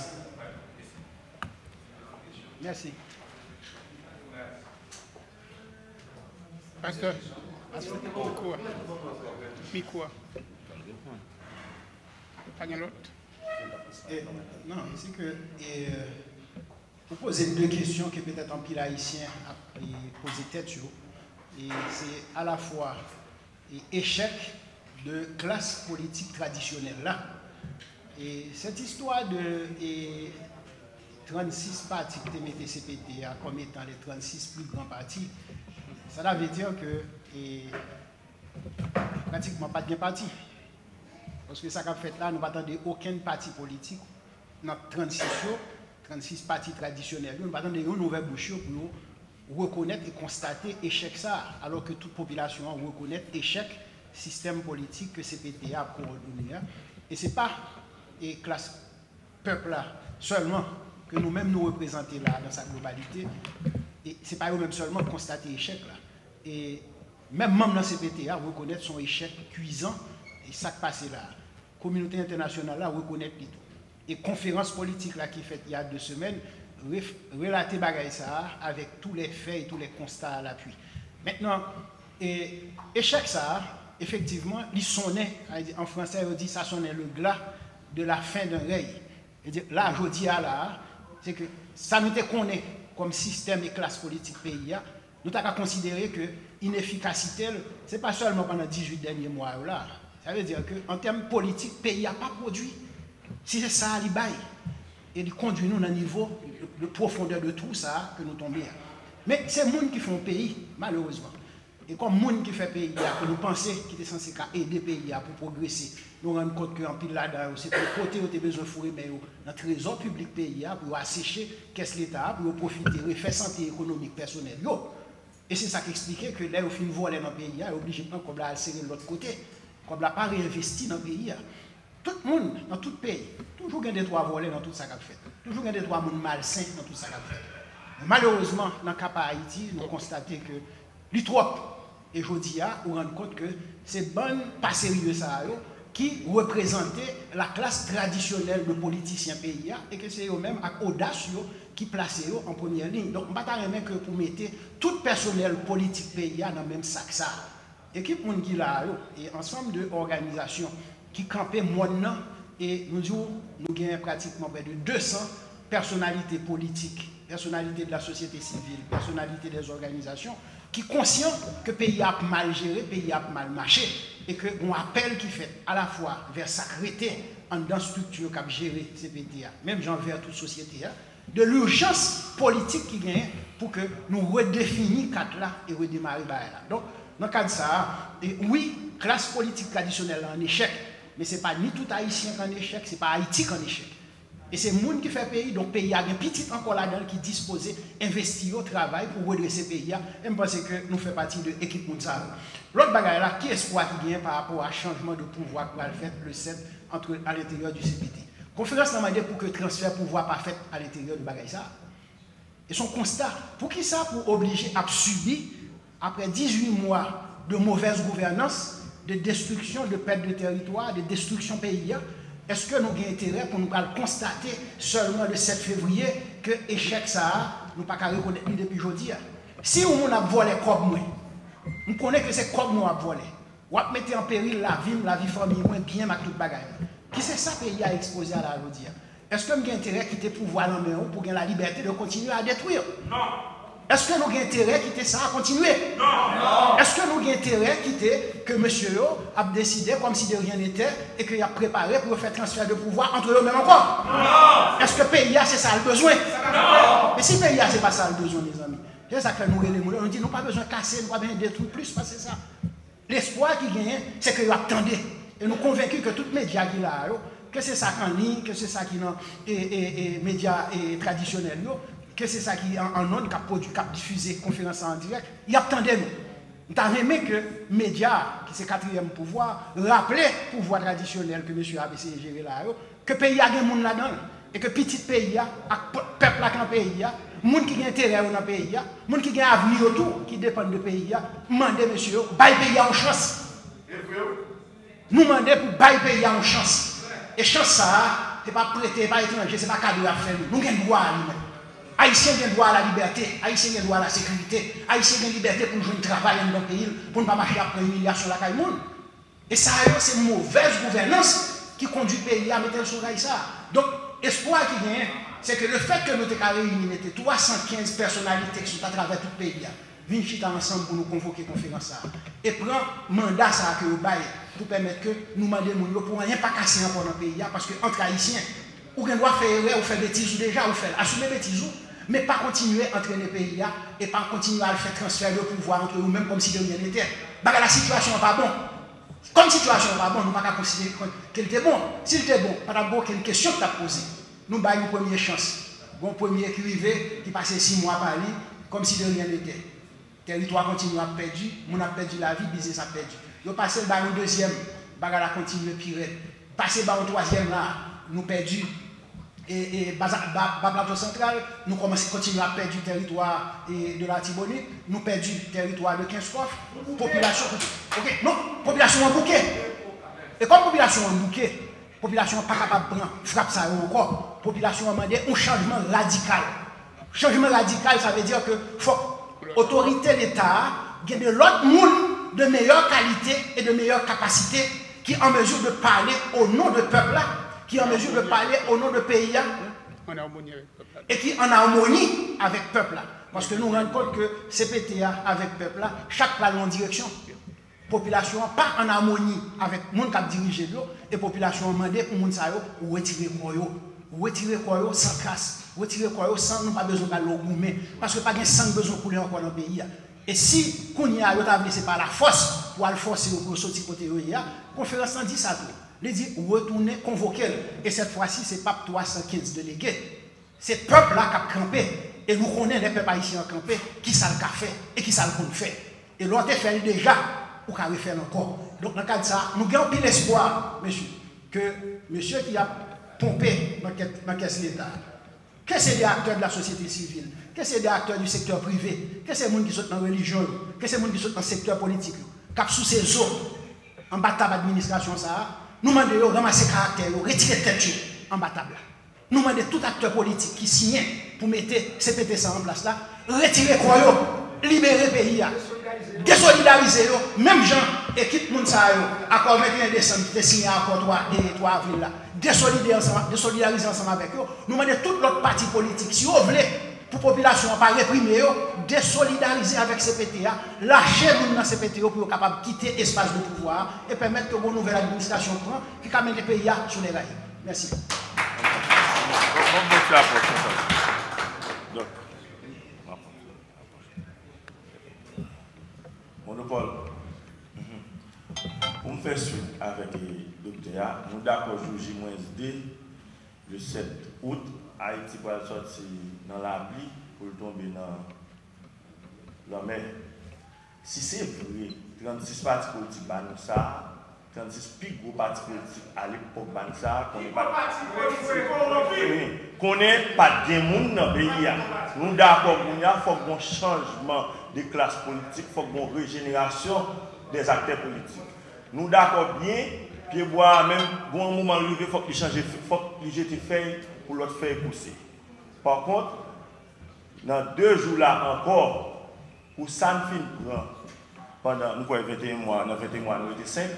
Merci.
Pasteur, micro. Pas de l'autre.
Non, c'est que vous posez 2 questions que peut-être un pile haïtien a posé tête sur. Et c'est à la fois échec de classe politique traditionnelle là, Et cette histoire de 36 partis qui mettaient CPTA comme étant les 36 plus grands partis, ça veut dire que pratiquement pas de parti. Parce que ça qu'a fait là, nous n'attendons aucun parti politique dans 36 partis traditionnels. Nous n'attendons une nouvelle bouche pour reconnaître et constater l'échec ça, alors que toute population reconnaît l'échec système politique que CPTA a coordonné. Et ce n'est pas les classes peuple là seulement que nous-mêmes nous représentons là dans sa globalité. Et ce n'est pas eux-mêmes seulement de constater l'échec là. Et même dans CPTA, reconnaître son échec cuisant et ça qui passe là. La communauté internationale là reconnaît tout. Et conférence politique là qui fait il y a 2 semaines, relater bagaille ça avec tous les faits et tous les constats à l'appui. Maintenant, échec ça, effectivement, ils sonnaient, en français on dit ça sonnait le glas de la fin d'un règne. Là, je dis là, c'est que ça nous connaît comme système et classe politique pays. Nous avons considéré que l'inefficacité, ce n'est pas seulement pendant 18 derniers mois là. Ça veut dire qu'en termes politiques, le pays n'a pas produit. Si c'est ça, il baille. Et il conduit nous dans le niveau de profondeur de tout ça que nous tombons. Mais c'est les gens qui font pays, malheureusement. Et comme les gens qui font pays, que nous pensons qu'ils étaient censés aider le pays pour progresser, nous rendons compte qu'en pile là-dedans, c'est pour côté où tu as besoin de fourrer, mais dans le trésor public pays, pour assécher qu'est-ce l'État, pour profiter, pour faire santé économique personnelle. Et c'est ça qui expliquait que là, au fin de voler dans le pays, il est obligé de prendre comme là, serrer de l'autre côté, comme là, pas réinvesti dans le pays. Tout le monde, dans tout pays, toujours il y a des droits volés dans tout ça qu'il a fait. Toujours il y a des droits malsains dans tout ça qu'il a fait. Mais malheureusement, dans le cas de Haïti, nous constatons que les trop, et je dis, on rend compte que c'est bon, pas sérieux ça, qui représentait la classe traditionnelle de politiciens pays, et que c'est eux-mêmes, avec audace, qui placent en première ligne. Donc, je ne vais pas remettre que pour mettre tout personnel politique pays dans le même sac ça. Équipe qui là, et ensemble d'organisations qui campaient maintenant, et nous avons pratiquement près de 200 personnalités politiques, personnalités de la société civile, personnalités des organisations, qui sont conscients que le pays a mal géré, le pays a mal marché, et que un appel qui fait à la fois vers sacralité en dans structure qui a géré CPTA, même vers toute société, de l'urgence politique qui gagne pour que nous redéfinissions cadre là et redémarrer là. Donc, dans le cadre de ça, oui, classe politique traditionnelle en échec, mais ce n'est pas ni tout Haïtien qui est en échec, ce n'est pas Haïti qui est en échec. Et c'est le monde qui fait pays, donc le pays a un petit encore là-dedans qui dispose d'investir au travail pour redresser le pays. Et je pense que nous faisons partie de l'équipe mondiale. L'autre bagaille là, qui espoir qui gagne par rapport à changement de pouvoir qui va le faire le 7 à l'intérieur du CPT. Conférence n'a demandé pour que le transfert de pouvoir pas fait à l'intérieur du bagaille ça. Et son constat, pour qui ça? Pour obliger à subir, après 18 mois de mauvaise gouvernance, de destruction, de perte de territoire, de destruction pays, est-ce que nous avons intérêt pour nous constater seulement le 7 février que l'échec ça, nous ne pouvons pas reconnaître depuis aujourd'hui? Si on a volé comme moi, on connaît que c'est comme nous a volé. On va mettre en péril la vie famille, bien avec toute bagaille. Qui c'est ça que le pays a exposé à la rodie? Est-ce que nous avons intérêt à quitter le pouvoir en main pour gagner la liberté de continuer à détruire? Non. Est-ce que nous avons intérêt à quitter ça, à continuer? Non. Est-ce que nous avons intérêt à quitter que monsieur a décidé comme si de rien n'était et qu'il a préparé pour faire transfert de pouvoir entre eux-mêmes encore? Non. Est-ce que le pays a c'est ça le besoin? Non. Mais si le pays a c'est pas ça le besoin, les amis. C'est ça que fait nous on dit nous pas besoin de casser, nous pas besoin de détruire plus, parce que c'est ça. L'espoir qui gagne, c'est qu'il attendait. Et nous convaincus que tous les médias qui là, que c'est ça en ligne, que c'est ça qui dans les médias traditionnels, que c'est ça qui en ondes, qui a produit, qui a diffusé conférence en direct, il attendait nous. Nous avons aimé que les médias, qui c'est le 4e pouvoir, rappelaient le pouvoir traditionnel que M. ABC géré là, que le pays a des gens là-dedans, et que petit pays, le peuple dans le pays, les gens qui ont intérêt dans le pays, les gens qui ont avenir autour, qui dépendent du pays, demandez monsieur, bail pays en chance. Nous demandons pour bail pays en chance. Et chance ça, ce n'est pas prêté, pas étranger, ce n'est pas cadeau à faire. Nous avons droit à lui-même. Haïtiens ont droit à la liberté, Haïtiens ont droit à la sécurité, Haïtiens ont liberté pour jouer un travail dans le pays, pour ne pas marcher après une humiliation la caille monde. Et ça, c'est une mauvaise gouvernance qui conduit le pays à mettre sur ça. Donc, l'espoir qui vient, c'est que le fait que nous avons réuni 315 personnalités qui sont à travers tout le pays, venir chita ensemble pour nous convoquer conférence ça. Et prend mandat ça que vous baillez pour permettre que nous demandions pour rien pas casser encore dans le pays parce que entre haïtiens ou qu'on doit faire erreur ou faire bêtises ou déjà ou faire assumer bêtises mais pas continuer à entraîner le pays et pas continuer à faire transfert de pouvoir entre nous-mêmes comme si de rien n'était. Parce que la situation n'est pas bonne. Comme la situation n'est pas bonne, nous ne pouvons pas considérer qu'elle était bonne. S'il était bon, pas d'abord une question que tu as posée. Nous avons une première chance. Bon premier qui arrivait, qui passait 6 mois par lui, comme si de rien n'était. Le territoire continue à perdre, on a perdu la vie, le business a perdu. Nous passons par un deuxième, bagarre continue à pirer. Passer par un troisième là, nous perdu. Et plateau central, nous commençons à continuer à perdre du territoire de la Tibonite, nous perdons du territoire de 15 coffres, population, ok, non, population en bouquet. Et comme population en bouquet, population pas capable de prendre, frappe ça encore, population a demandé un changement radical. Changement radical, ça veut dire que faut autorité d'État, il y a de l'autre monde de meilleure qualité et de meilleure capacité qui est en mesure de parler au nom du peuple là. Qui est en mesure de parler au nom du pays et qui est en harmonie avec le peuple. Parce que nous nous rendons compte que CPTA avec le peuple, chaque plan en direction. La population n'est pas en harmonie avec le monde qui a dirigé et la population a demandé pour le monde de retirer le corps sans casse, retirer le corps sans nous pas besoin de l'eau gourmet. Parce que pas de sang besoin de couler encore dans le pays. Et si on y a laissé par la force pour aller forcer pour sortir côté la conférence dit ça tout. Il dit retourner, convoquer. Et cette fois-ci, ce n'est pas 315 délégués. C'est le peuple là qui a campé. Et nous connaissons les peuples haïtiens campé qui ça le fait et qui ça le fait. Et l'on a fait déjà pour qu'on refaire encore. Donc, dans le cas de ça, nous avons pris l'espoir, monsieur, que monsieur qui a pompé dans la caisse de l'État, que c'est des acteurs de la société civile, que c'est des acteurs du secteur privé, que c'est des gens qui sont dans la religion, que c'est des gens qui sont dans le secteur politique, qui sont sous ces eaux, en bas de l'administration, ça. Nous demandons de ramasser caractère, retirer tête en bas de table. Nous demandons tout acteur politique qui signe pour mettre CPT ça en place là, retirer quoi, libérer le pays, désolidariser, même gens, équipe Mounsa, accord 21 décembre, qui signé à accord 3 avril là, désolidariser ensemble avec eux. Nous demandons toute l'autre parti politique, si vous voulez, pour la population pas réprimer, désolidariser avec CPTA, lâcher nous dans CPTA pour être capable de quitter l'espace de pouvoir et permettre que une nouvelle administration prenne qui amène les pays sur les rails. Merci.
Monopole. Pour me faire suite avec le docteur, nous d'accord jour J-2, le 7 août, Haïti va sortir dans la pluie pour tomber dans la mer. Si c'est vrai, 36 partis politiques ban ça, 36 plus gros partis politiques à l'époque ban ça, qu'on n'est pas de monde dans le pays. Nous d'accord, il faut un changement de classe politique, il faut une régénération des acteurs politiques. Nous d'accord bien, puis boire même bon moment arrivé, il faut qu'il change, il faut qu'il jette feuille pour l'autre feuille pousser. Par contre, dans 2 jours là encore, pour ça nous fin pendant nous 21 mois, dans 21 mois, nous étions 5.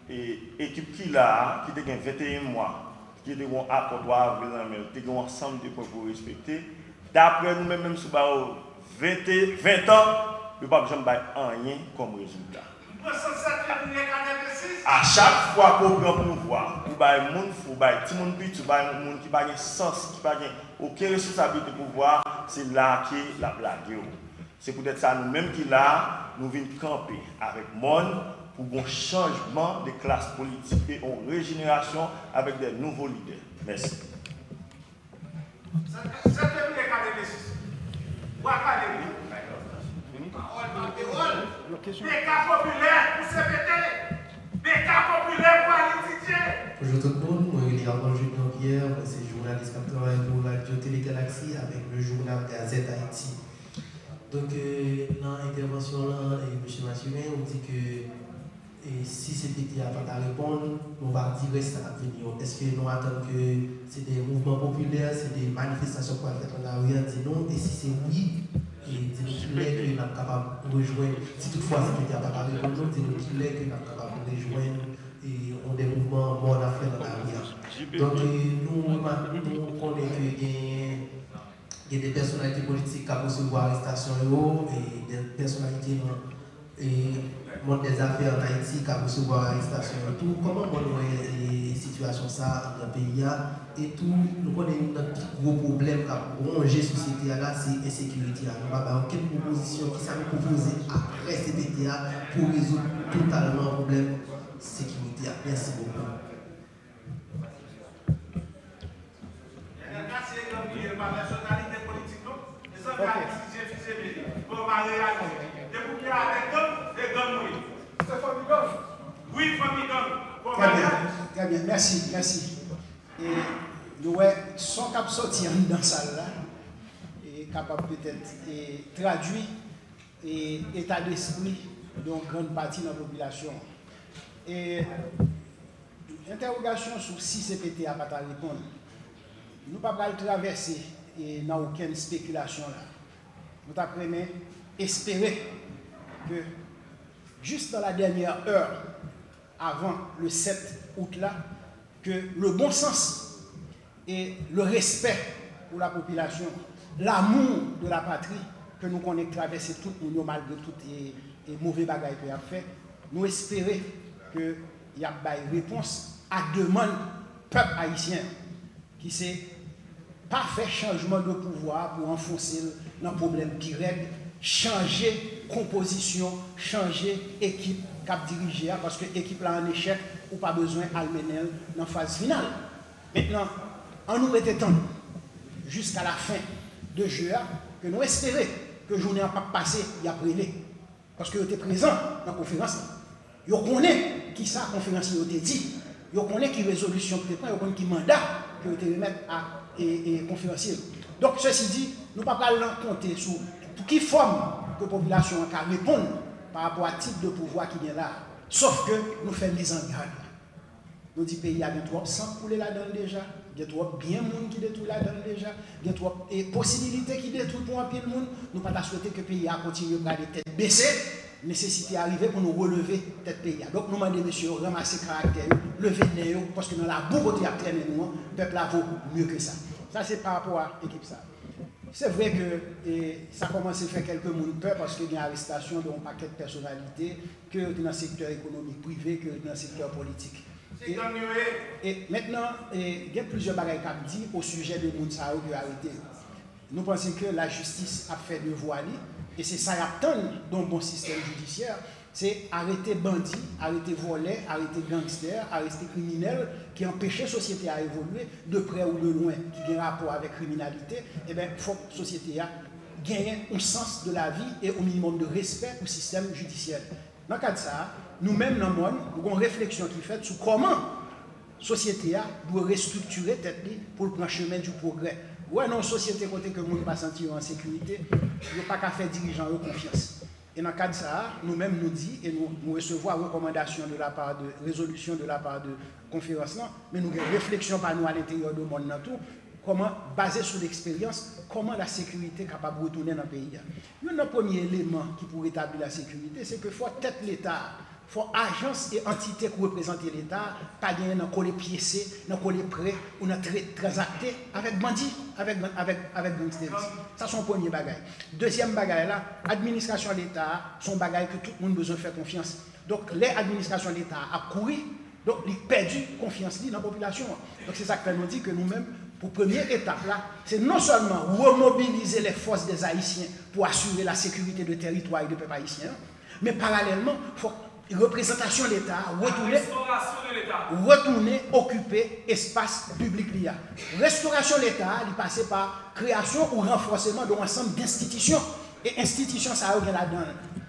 Et l'équipe qui là, qui était 21 mois, qui était un accord 3 avril, qui était un ensemble de points pour respecter. D'après nous-mêmes, même si 20 ans, nous ne pouvons pas rien comme résultat. À chaque fois qu'on prend pouvoir, pour les gens, pour les gens qui n'ont pas de sens, qui n'ont aucune responsabilité de pouvoir, c'est là qui est la blague. C'est peut-être ça nous-mêmes qui là, nous venons camper avec monde pour un changement de classe politique et une régénération avec des nouveaux leaders. Merci.
Bonjour tout le monde, moi je suis Arnaud Junior Pierre, c'est journaliste qui travaille pour la Radio Télé Galaxie avec le journal Gazette Haïti. Donc dans l'intervention là, M. Massurin, on dit que si CPTA n'a pas à répondre, on va dire ça à venir. Est-ce que nous attendons que c'est des mouvements populaires, c'est des manifestations qu'on va faire dans la rue, dit non, et si c'est oui, dis-nous qu'il est que nous sommes capables de rejoindre, si toutefois CPTA n'a pas à répondre, dis-nous qu'il est que nous sommes capables de rejoindre et on des mouvements morts à faire dans la rue. Donc nous connaissons que Il y a des personnalités politiques qui ont recevoir l'arrestation et des personnalités dans le monde des affaires en Haïti qui ont recevoir l'arrestation et tout. Comment on voit les situations ça dans le pays et tout, nous connaissons notre gros problème qui a rongé la société là, c'est l'insécurité. Nous avons quelle proposition qui s'est proposée après CPTA pour résoudre totalement le problème de sécurité. Merci beaucoup.
Très bien, merci. Et nous sommes capables de sortir dans la salle là, et capables peut-être de traduire l'état d'esprit d'une grande partie de la population. Et l'interrogation sur si CPTA n'a pas à répondre, nous ne pouvons pas traverser dans aucune spéculation là. Nous avons espérer que juste dans la dernière heure, avant le 7 août là, que le bon sens et le respect pour la population, l'amour de la patrie que nous connaissons traverser tout le monde malgré toutes les mauvais bagages qu'il a fait, nous espérons qu'il y a une réponse à demande peuple haïtien qui s'est pas fait changement de pouvoir pour enfoncer dans le problème qui règle, changer composition, changer équipe cap dirigée parce que l'équipe là en échec ou pas besoin d'Almenel dans la phase finale. Maintenant, on nous mettait temps jusqu'à la fin de juillet que nous espérons que le journée n'a pas passé, il y a brûlé. Parce que vous êtes présent dans la conférence. Vous connaissez qui ça, la conférence, vous avez dit. Vous connaissez qui résolution que vous avez pris, vous connaissez qui mandat que vous avez remettre à la conférencier. Donc, ceci dit, nous ne pouvons pas compter sur qui forme que la population a répondre par rapport à type de pouvoir qui est là. Sauf que nous faisons des engagements. Nous disons qu'il y a des trop sans couler là-dedans déjà, il y a trop bien de monde qui détruit là-dedans déjà, il y a trop possibilités qui détruisent pour un peu de monde. Nous ne pouvons pas souhaiter que le pays continue à garder tête baissée, nécessité arriver pour nous relever tête pays. Donc nous demandons, monsieur, ramasser caractère, lever les nez, parce que dans la bourre de la traîne, le peuple vaut mieux que ça. Ça, c'est par rapport à l'équipe ça. C'est vrai que ça commence à faire quelques mois peur parce qu'il y a une arrestation d'un paquet de personnalités que dans le secteur économique privé, que dans le secteur politique. Et maintenant, il y a plusieurs bagages qui dit au sujet de Mounsao qui a arrêté. Nous pensons que la justice a fait devoir, et c'est ça qui attend dans un bon système judiciaire, c'est arrêter bandits, arrêter volets, arrêter gangsters, arrêter criminels qui empêchent la société à évoluer de près ou de loin, qui ont un rapport avec la criminalité. Eh bien, il faut que la société gagne un sens de la vie et au minimum de respect au système judiciaire. Dans le cas de ça, nous-mêmes, dans le monde, nous avons une réflexion qui est faite sur comment la société doit restructurer tête pour le chemin du progrès. Ouais, dans une société côté que nous ne pas sentir en sécurité, il n'y a pas qu'à faire dirigeants confiance. Et dans le cas de ça, nous-mêmes nous disons et nous recevons recommandations de la part de résolution de la part de conférence, mais nous avons une réflexion par nous à l'intérieur du monde dans tout. Comment, basé sur l'expérience, comment la sécurité est capable de retourner dans le pays. Le premier élément qui pourrait établir la sécurité, c'est qu'il faut tête l'État, il faut agence et entité qui représentent l'État, pas gagner dans coller piécé, dans coller prêt ou dans transacté avec bandits, avec gangsters. Ça c'est son premier bagage. Deuxième bagage là, administration de l'État, son bagage que tout le monde a besoin de faire confiance. Donc les administrations de l'État a couru, donc ils ont perdu confiance dans la population. Donc c'est ça que nous dit que nous-mêmes, pour première étape là, c'est non seulement remobiliser les forces des Haïtiens pour assurer la sécurité du territoire et du peuple haïtien, mais parallèlement, il faut représentation de l'État, retourner occuper espace public lié. Restauration de l'État, il passe par création ou renforcement d'un ensemble d'institutions. Et institutions, ça a là dans le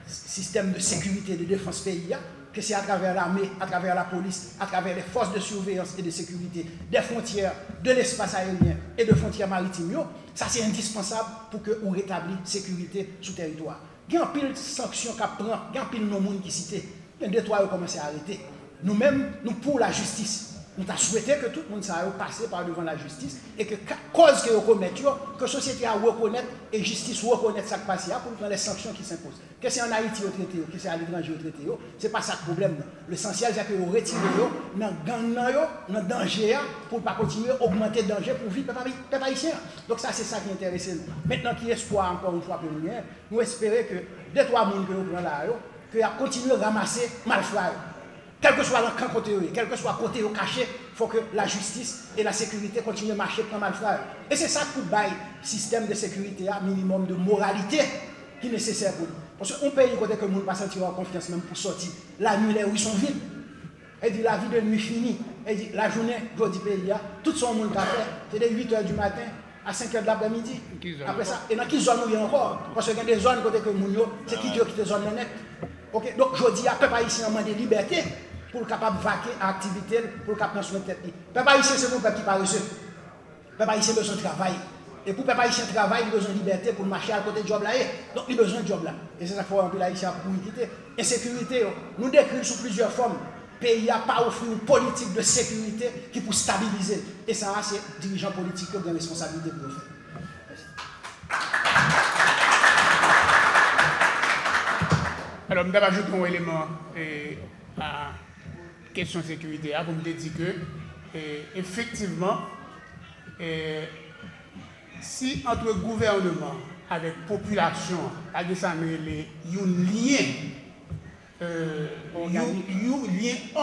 système de sécurité et de défense pays, que c'est à travers l'armée, à travers la police, à travers les forces de surveillance et de sécurité des frontières, de l'espace aérien et de frontières maritimes. Ça, c'est indispensable pour que vous rétablissiez la sécurité sous territoire. Il y a un pile de sanctions qui prend, il y a un pile de monde qui citent. Les deux, trois, commencent à arrêter. Nous-mêmes, nous pour la justice. Nous avons souhaité que tout le monde soit passé par devant la justice et que cause que vous commettez, que la société a reconnaître et justice reconnaître ce qui passe pour prendre les sanctions qui s'imposent. Que c'est en Haïti au traité, que c'est à l'étranger au traité, ce n'est pas ça le problème. L'essentiel, c'est que vous retirez dans le gang, dans le danger, pour ne pas continuer à augmenter le danger pour vivre les peuple haïtien. Donc ça, c'est ça qui intéresse nous. Maintenant, qui espoir encore une fois pour nous, nous espérons que 2-3 personnes que nous prenons là, que continuer à ramasser malfrats. Quel que soit le camp côté, quel que soit le côté caché, il faut que la justice et la sécurité continuent à marcher pour malfrats. Et c'est ça pour le système de sécurité, un minimum de moralité qui est nécessaire pour nous. Parce qu'on paye côté que le monde ne pas sentir en confiance même pour sortir. La nuit, où ils sont vides. Elle dit la vie de nuit finie. Elle dit la journée, du pays, tout son monde a fait. C'est de 8h du matin à 5h de l'après-midi. Après ça, et dans quelle zone nous y encore? Parce qu'il y a des zones côté que nous, c'est qui dit que les zones net. Ok, donc je dis à peuple haïtien demande de liberté pour capable vaquer à l'activité, pour capable prendre tête. Peuple haïtien c'est mon peuple qui paresseux. Peuple haïtien besoin de travail. Et pour peuple haïtien travail, il a besoin de liberté pour marcher à côté de job là. Donc il a besoin de job là. Et c'est ça qu'il faut remplir haïtien pour quitter. Insécurité, nous décrivons sous plusieurs formes. Le pays n'a pas offert une politique de sécurité qui pour stabiliser. Et ça, c'est les dirigeants politiques qui ont une responsabilité pour le faire.
Alors, je vais ajouter un élément à la question de sécurité pour me dire que, effectivement, si entre gouvernement avec population, avec ça, il y a un lien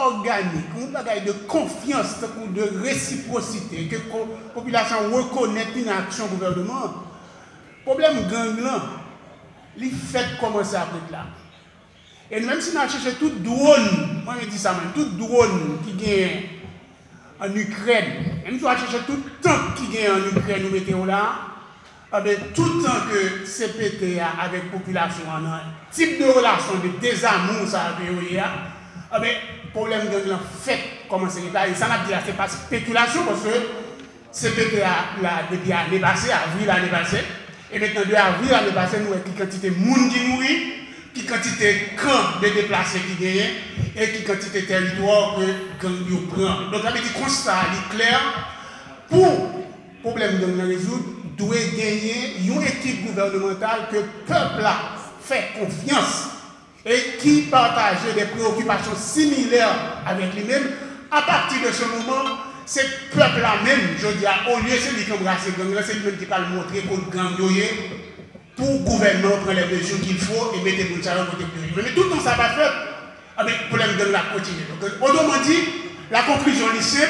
organique, un bagage de confiance, de réciprocité, que la population reconnaît une action gouvernement, le problème gang là, il fait commencer à être là. Et même si nous avons cherché tout drone, moi je dis ça même, tout drone qui gagne en Ukraine, même si nous avons cherché tout tank qui gagne en Ukraine, nous mettons là, tout le temps que CPT avec la population, un type de relation de désamour, ça a le problème de fait commencer à et ça n'a dit c'est pas spéculation parce que CPT depuis l'année passée, avril l'année passée, et maintenant de avril l'année passée, nous avons une quantité de monde qui mourit. Qui quantité de camps de déplacés qui gagnent et qui quantité de territoire que gang prend. Donc, avec des constats clairs, pour le problème de nous résoudre, doit gagner une équipe gouvernementale que le peuple fait confiance et qui partage des préoccupations similaires avec lui-même. À partir de ce moment, c'est le peuple-là même, je dis, au lieu de celui qui embrasse le gang, c'est lui-même qui va le montrer pour le gang pour le gouvernement prendre les mesures qu'il faut et mettre les gens côté de lui. Mais tout le temps, ça va faire avec le problème de la continuer. Donc, autrement dit, la conclusion lycée,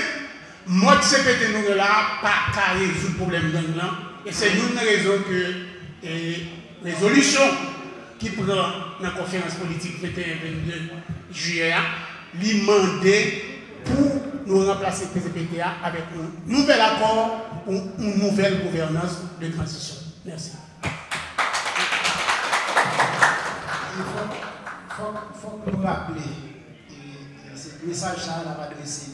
mode CPT nous là, pas qu'à résoudre le problème de l'an. Et c'est une raison que la résolution qui prend la conférence politique 21-22 juillet, lui demander pour nous remplacer le CPT avec un nouvel accord ou une nouvelle gouvernance de transition. Merci.
Il faut nous rappeler, ce message-là, on va adresser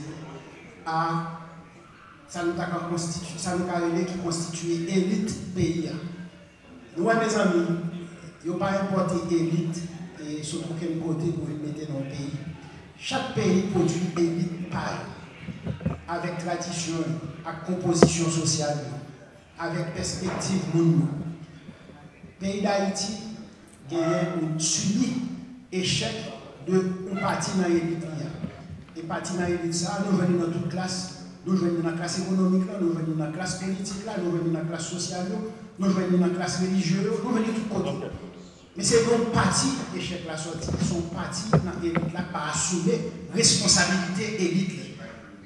à ça nous a qui constitue l'élite pays. Nous, mes amis, il n'y a pas importé élite et sur aucun côté pour vous mettre dans le pays. Chaque pays produit élite pareil, avec tradition, avec composition sociale, avec perspective monde. Le pays d'Haïti a subi échec de une partie dans l'élite. Et partie dans l'élite, nous venons dans toute classe. Nous venons dans la classe économique, nous venons dans la classe politique, nous venons dans la classe sociale, nous venons dans la classe religieuse, nous venons de tout côté. Mais c'est une partie d'échec la sortie, ils sont partis dans l'élite là pour assumer responsabilité élite.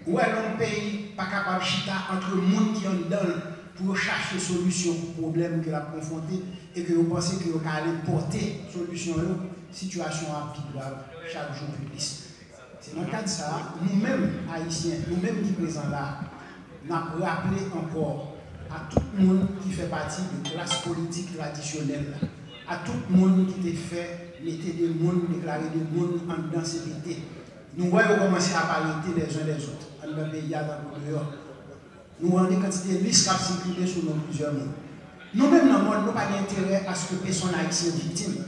Où est un pays pas capable de chita entre le monde qui en donne pour chercher des solutions aux problèmes qu'il a confrontés et que vous pensez que vous allez porter solution à la situation à grave chaque jour plus. C'est dans le cas de ça, nous-mêmes, Haïtiens, nous-mêmes qui sommes présents là, nous avons rappelé encore à tout le monde qui fait partie de la classe politique traditionnelle, à tout le monde qui a fait, mettre des mondes, déclarer des mondes en dans ces pays. Nous voyons commencer à parler les uns des autres, dans le pays, dans le dehors. Nous avons des quantités de risques à circuler sur nos plusieurs mondes. Nous-mêmes, dans le monde, nous n'avons pas d'intérêt à ce que personne haïtienne victime.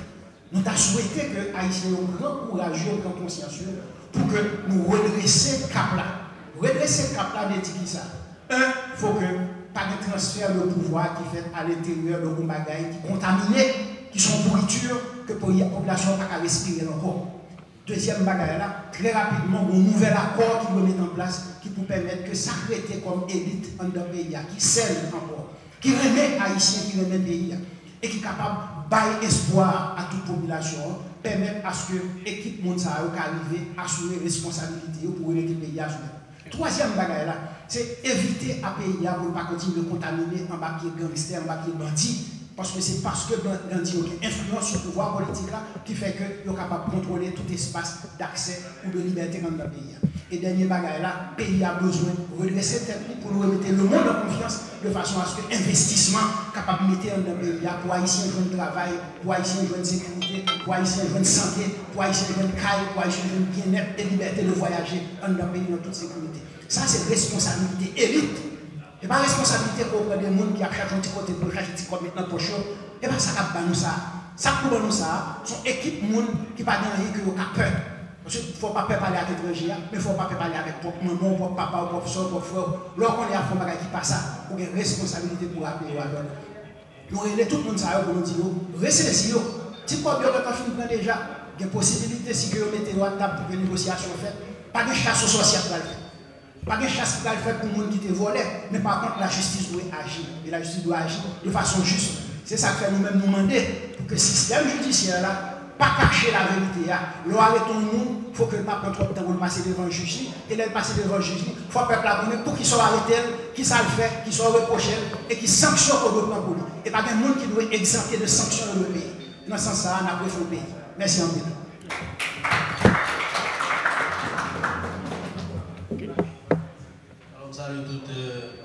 Nous avons souhaité que les Haïtiens soient courageux, consciencieux, pour que nous redressions le cap là. Redresser le cap là, dit qui ça? Un, il faut que pas de transfert de pouvoir qui fait à l'intérieur de nos bagailles qui contaminés, qui sont pourriture, que pour la population n'a pas respirer encore. Deuxième bagaille là, très rapidement, un nouvel accord qui doit mettre en place qui peut permettre que ça crée comme élite en dans le pays, qui scelle encore, qui remet Haïtiens, qui remet le pays, et qui est capable de bailler espoir à toute population, permettre à ce que l'équipe Monsa arrive à assumer responsabilité pour l'équipe pays. Troisième bagaille là, c'est éviter à pays pour ne pas continuer de contaminer en papier gangster, en papier bandit. Parce que c'est parce que Gandhi a une influence sur le pouvoir politique là qui fait que est capable de contrôler tout espace d'accès ou de liberté dans le pays. Et dernier bagage là, le pays a besoin de redresser tête pour nous remettre le monde en confiance de façon à ce que l'investissement capable de mettre dans le pays pour Haïtiens jouer de travail, pour Haïtiens jouer de sécurité, pour Haïtiens jouer de santé, pour Haïtiens jouer de caille, pour Haïtiens jouer de bien-être et liberté de voyager dans le pays dans toute sécurité. Ça c'est responsabilité élite. Et pas responsabilité pour des gens qui a cherché un petit côté pour chercher un petit côté maintenant pour chaud. Et pas ça qui nous ça. Ça qui nous ça, son équipe monde qui pas dans rien que vous avez peur. Parce qu'il ne faut pas parler avec l'étranger, mais il ne faut pas parler avec propre maman, propre papa, propre soeur, propre frère. Lorsqu'on est à fond qui passe ça, on a une responsabilité pour appeler à l'autre. Nous relèvons tout le monde ça pour nous dire, restez-y. Si quoi bien quand on finit déjà, il y a une possibilité si vous mettez à table pour que la négociation faite, pas de chasse aux sorcières pour le faire. Pas de chasse qui fait pour les gens qui te volent, mais par contre la justice doit agir. Et la justice doit agir de façon juste. C'est ça que fait nous-mêmes nous demander pour que le système judiciaire là, pas cacher la vérité. L'on arrête tout le monde, il faut que le pape prenne trop de temps pour passer devant le juge. Et là, passer devant le juge, il faut que le peuple abonne pour qu'il soit arrêté, qu'il soit fait, qu'il soit reproché et qu'il sanctionne pour le plan pour lui. Et pas de monde qui doit exempter de sanctions dans le pays. Dans ce sens-là, on a pris le pays. Merci en bien.
Salut toutes les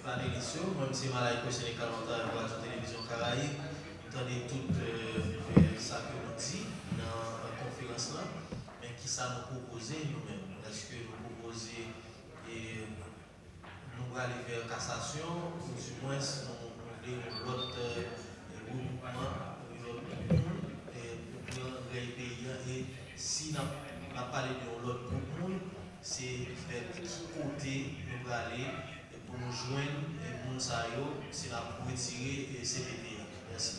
panélistes, moi c'est Malaïko Sénégal pour la télévision Caraïbe. Vous entendez tout ça que nous dit dans la conférence là, mais qui ça nous proposait nous-mêmes? Est-ce que nous proposons nous aller vers cassation ou du moins nous voulons l'autre regroupement pour les pays et si nous avons parlé de l'autre groupe, c'est vers qui côté nous aller pour nous joindre et nous c'est là pour retirer CPT. Merci.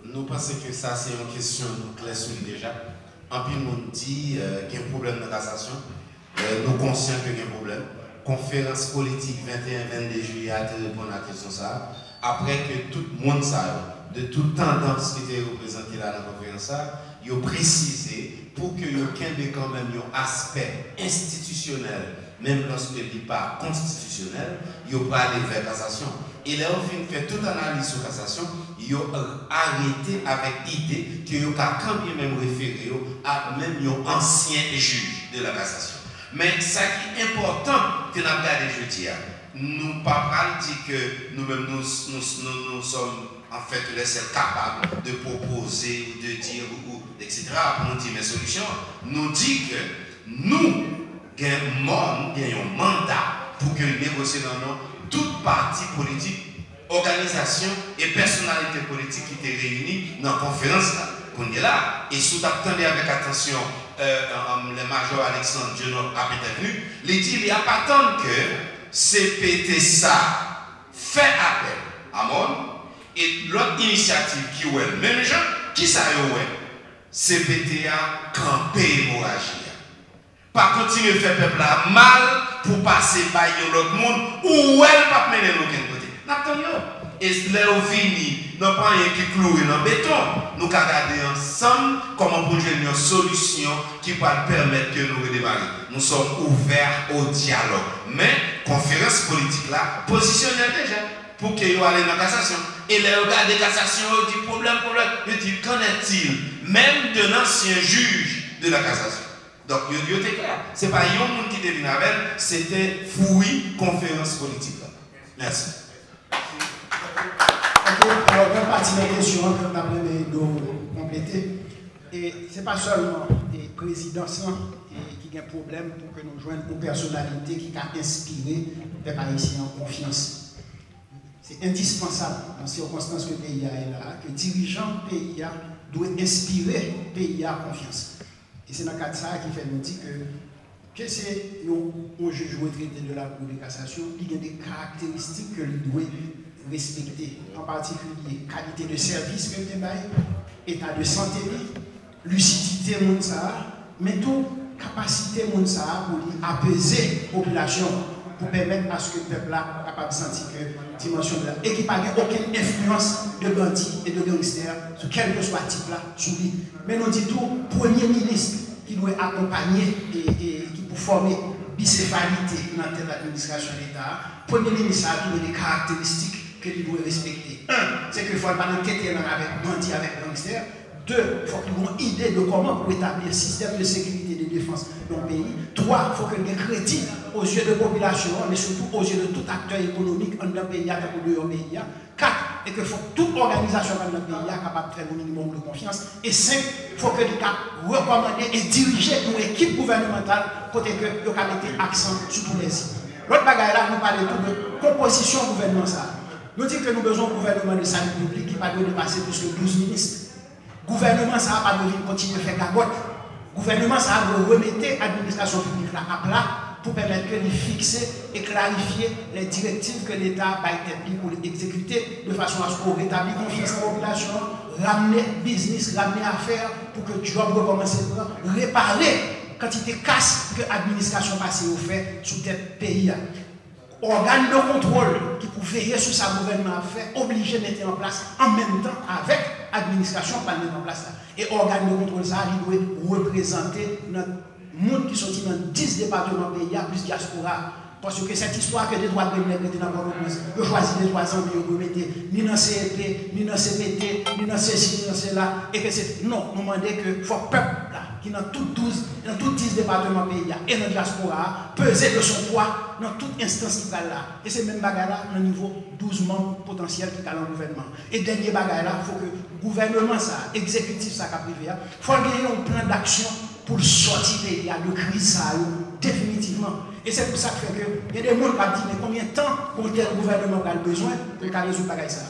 Nous pensons que ça c'est une question claire déjà. En plus, nous dit qu'il y a un problème de cassation. Nous sommes conscients qu'il y a un problème. Conférence politique 21-22 juillet a répondu à la question ça. Après que tout le monde de toute tendance qui était représentée là dans la conférence, il a précisé pour que y ait quand même un aspect institutionnel, même lorsque il n'est pas constitutionnel, il n'y a pas aller vers cassation. Et là, on fait toute analyse sur cassation, il a arrêté avec l'idée qu'il y a quand même référé à même un ancien juge de la cassation. Mais ce qui est important que nous avons regardé jeudi, nous ne pouvons pas dire que nous-mêmes nous sommes en fait les seuls capables de proposer, de dire, etc. pour nous dire mes solutions. Nous dit que nous avons un mandat pour que nous négocions dans toute partie politique, organisation et personnalité politique qui étaient réunies dans la conférence qu'on est là. Et si vous attendez avec attention le major Alexandre Dionot a été venu, il dit il n'y a pas tant que CPT ça fait appel à moi et l'autre initiative qui est même gens qui ça y CPT a campé l'hémorragie. Pas continuer de faire peuple là mal pour passer par l'autre monde ou elle pas mener l'aucun côté. N'attendons. Et là où fini, nous pas rien qui cloué dans le béton. Nous allons regarder ensemble comment produire une solution qui va permettre que nous redémarrer. Nous sommes ouverts au dialogue. Mais conférence politique là, positionnez déjà pour que vous allez dans la cassation. Et les regards de cassation, ils disent problème. Ils disent qu'en est-il même de l'ancien juge de la cassation. Donc, il était clair. Ce n'est pas un monde qui était venu avec, c'était fouille conférence politique. Merci.
Ok, alors, on va partir de la question que nous avons compléter. Et ce n'est pas seulement les présidents qui ont un problème pour que nous joignions une personnalité qui a inspiré les Haïtiens en confiance. C'est indispensable dans les circonstances que le pays est là, que les dirigeants du pays doivent inspirer le pays à confiance. Et c'est dans le cadre de ça qui fait nous dire que c'est un juge retraité de la Cour de cassation, il y a des caractéristiques que lui doit respecter, en particulier qualité de service que le bail, état de santé, lucidité, mais tout capacité pour apaiser la population, pour permettre à ce que le peuple soit capable de sentir que dimension de là, et qui n'a aucune influence de bandits et de gangsters, sur quel que soit type là, sur lui. Mais nous disons tout, premier ministre qui doit accompagner et qui pour former bicéphalité dans de l'administration de l'État, premier ministre a des caractéristiques que il doit respecter. Un, c'est qu'il faut pas enquêter avec bandits, avec gangsters. Deux, il faut qu'ils aient une idée de comment pour établir un système de sécurité et de défense dans le pays. Trois, il faut qu'il y ait crédit aux yeux de la population, mais surtout aux yeux de tout acteur économique dans le pays, dans le pays. Quatre, et qu'il faut que toute organisation dans le pays soit capable de faire un minimum de confiance. Et cinq, il faut que l'État recommande et dirige une équipe gouvernementale côté que le mettre accent sur tous les sites. L'autre bagaille là, nous parlons de composition gouvernementale. Nous disons que nous avons besoin d'un gouvernement de salut public qui ne va pas dépasser plus que 12 ministres. Le gouvernement, ça va pas devoir continuer à faire gagotte. Le gouvernement, ça va remettre l'administration publique à plat pour permettre de fixer et clarifier les directives que l'État va établir pour l'exécuter de façon à ce qu'on rétablisse confiance en la population, ramener business, ramener affaires pour que le job recommence à réparer quantité de casse que l'administration passée au fait sous tête pays. Organe de contrôle qui pour veiller sur sa gouvernement à faire, obligé de mettre en place en même temps avec l'administration pas mettre en place. Et organe de contrôle ça, il doit représenter notre monde qui sont dans 10 départements pays, plus diaspora. Parce que cette histoire que les droits de l'homme étaient dans le Congrès, je choisis les 3 ans, je ne mettre ni dans CEP, ni dans CPT, ni dans ceci, ni dans cela. Et que c'est. Non, nous demandons que le peuple là, qui dans tous 10 départements pays et dans la diaspora, peser de son poids dans toute instance qui là. Et c'est même bagarre là, au niveau 12 membres potentiels qui sont dans le gouvernement. Et dernier bagarre là, il faut que le gouvernement, ça, exécutif, ça, privé, il faut gagner un plan d'action pour sortir des pays de crise définitivement. Et c'est pour ça que il y a des gens qui disent mais combien de temps pour tel gouvernement a besoin pour résoudre ça.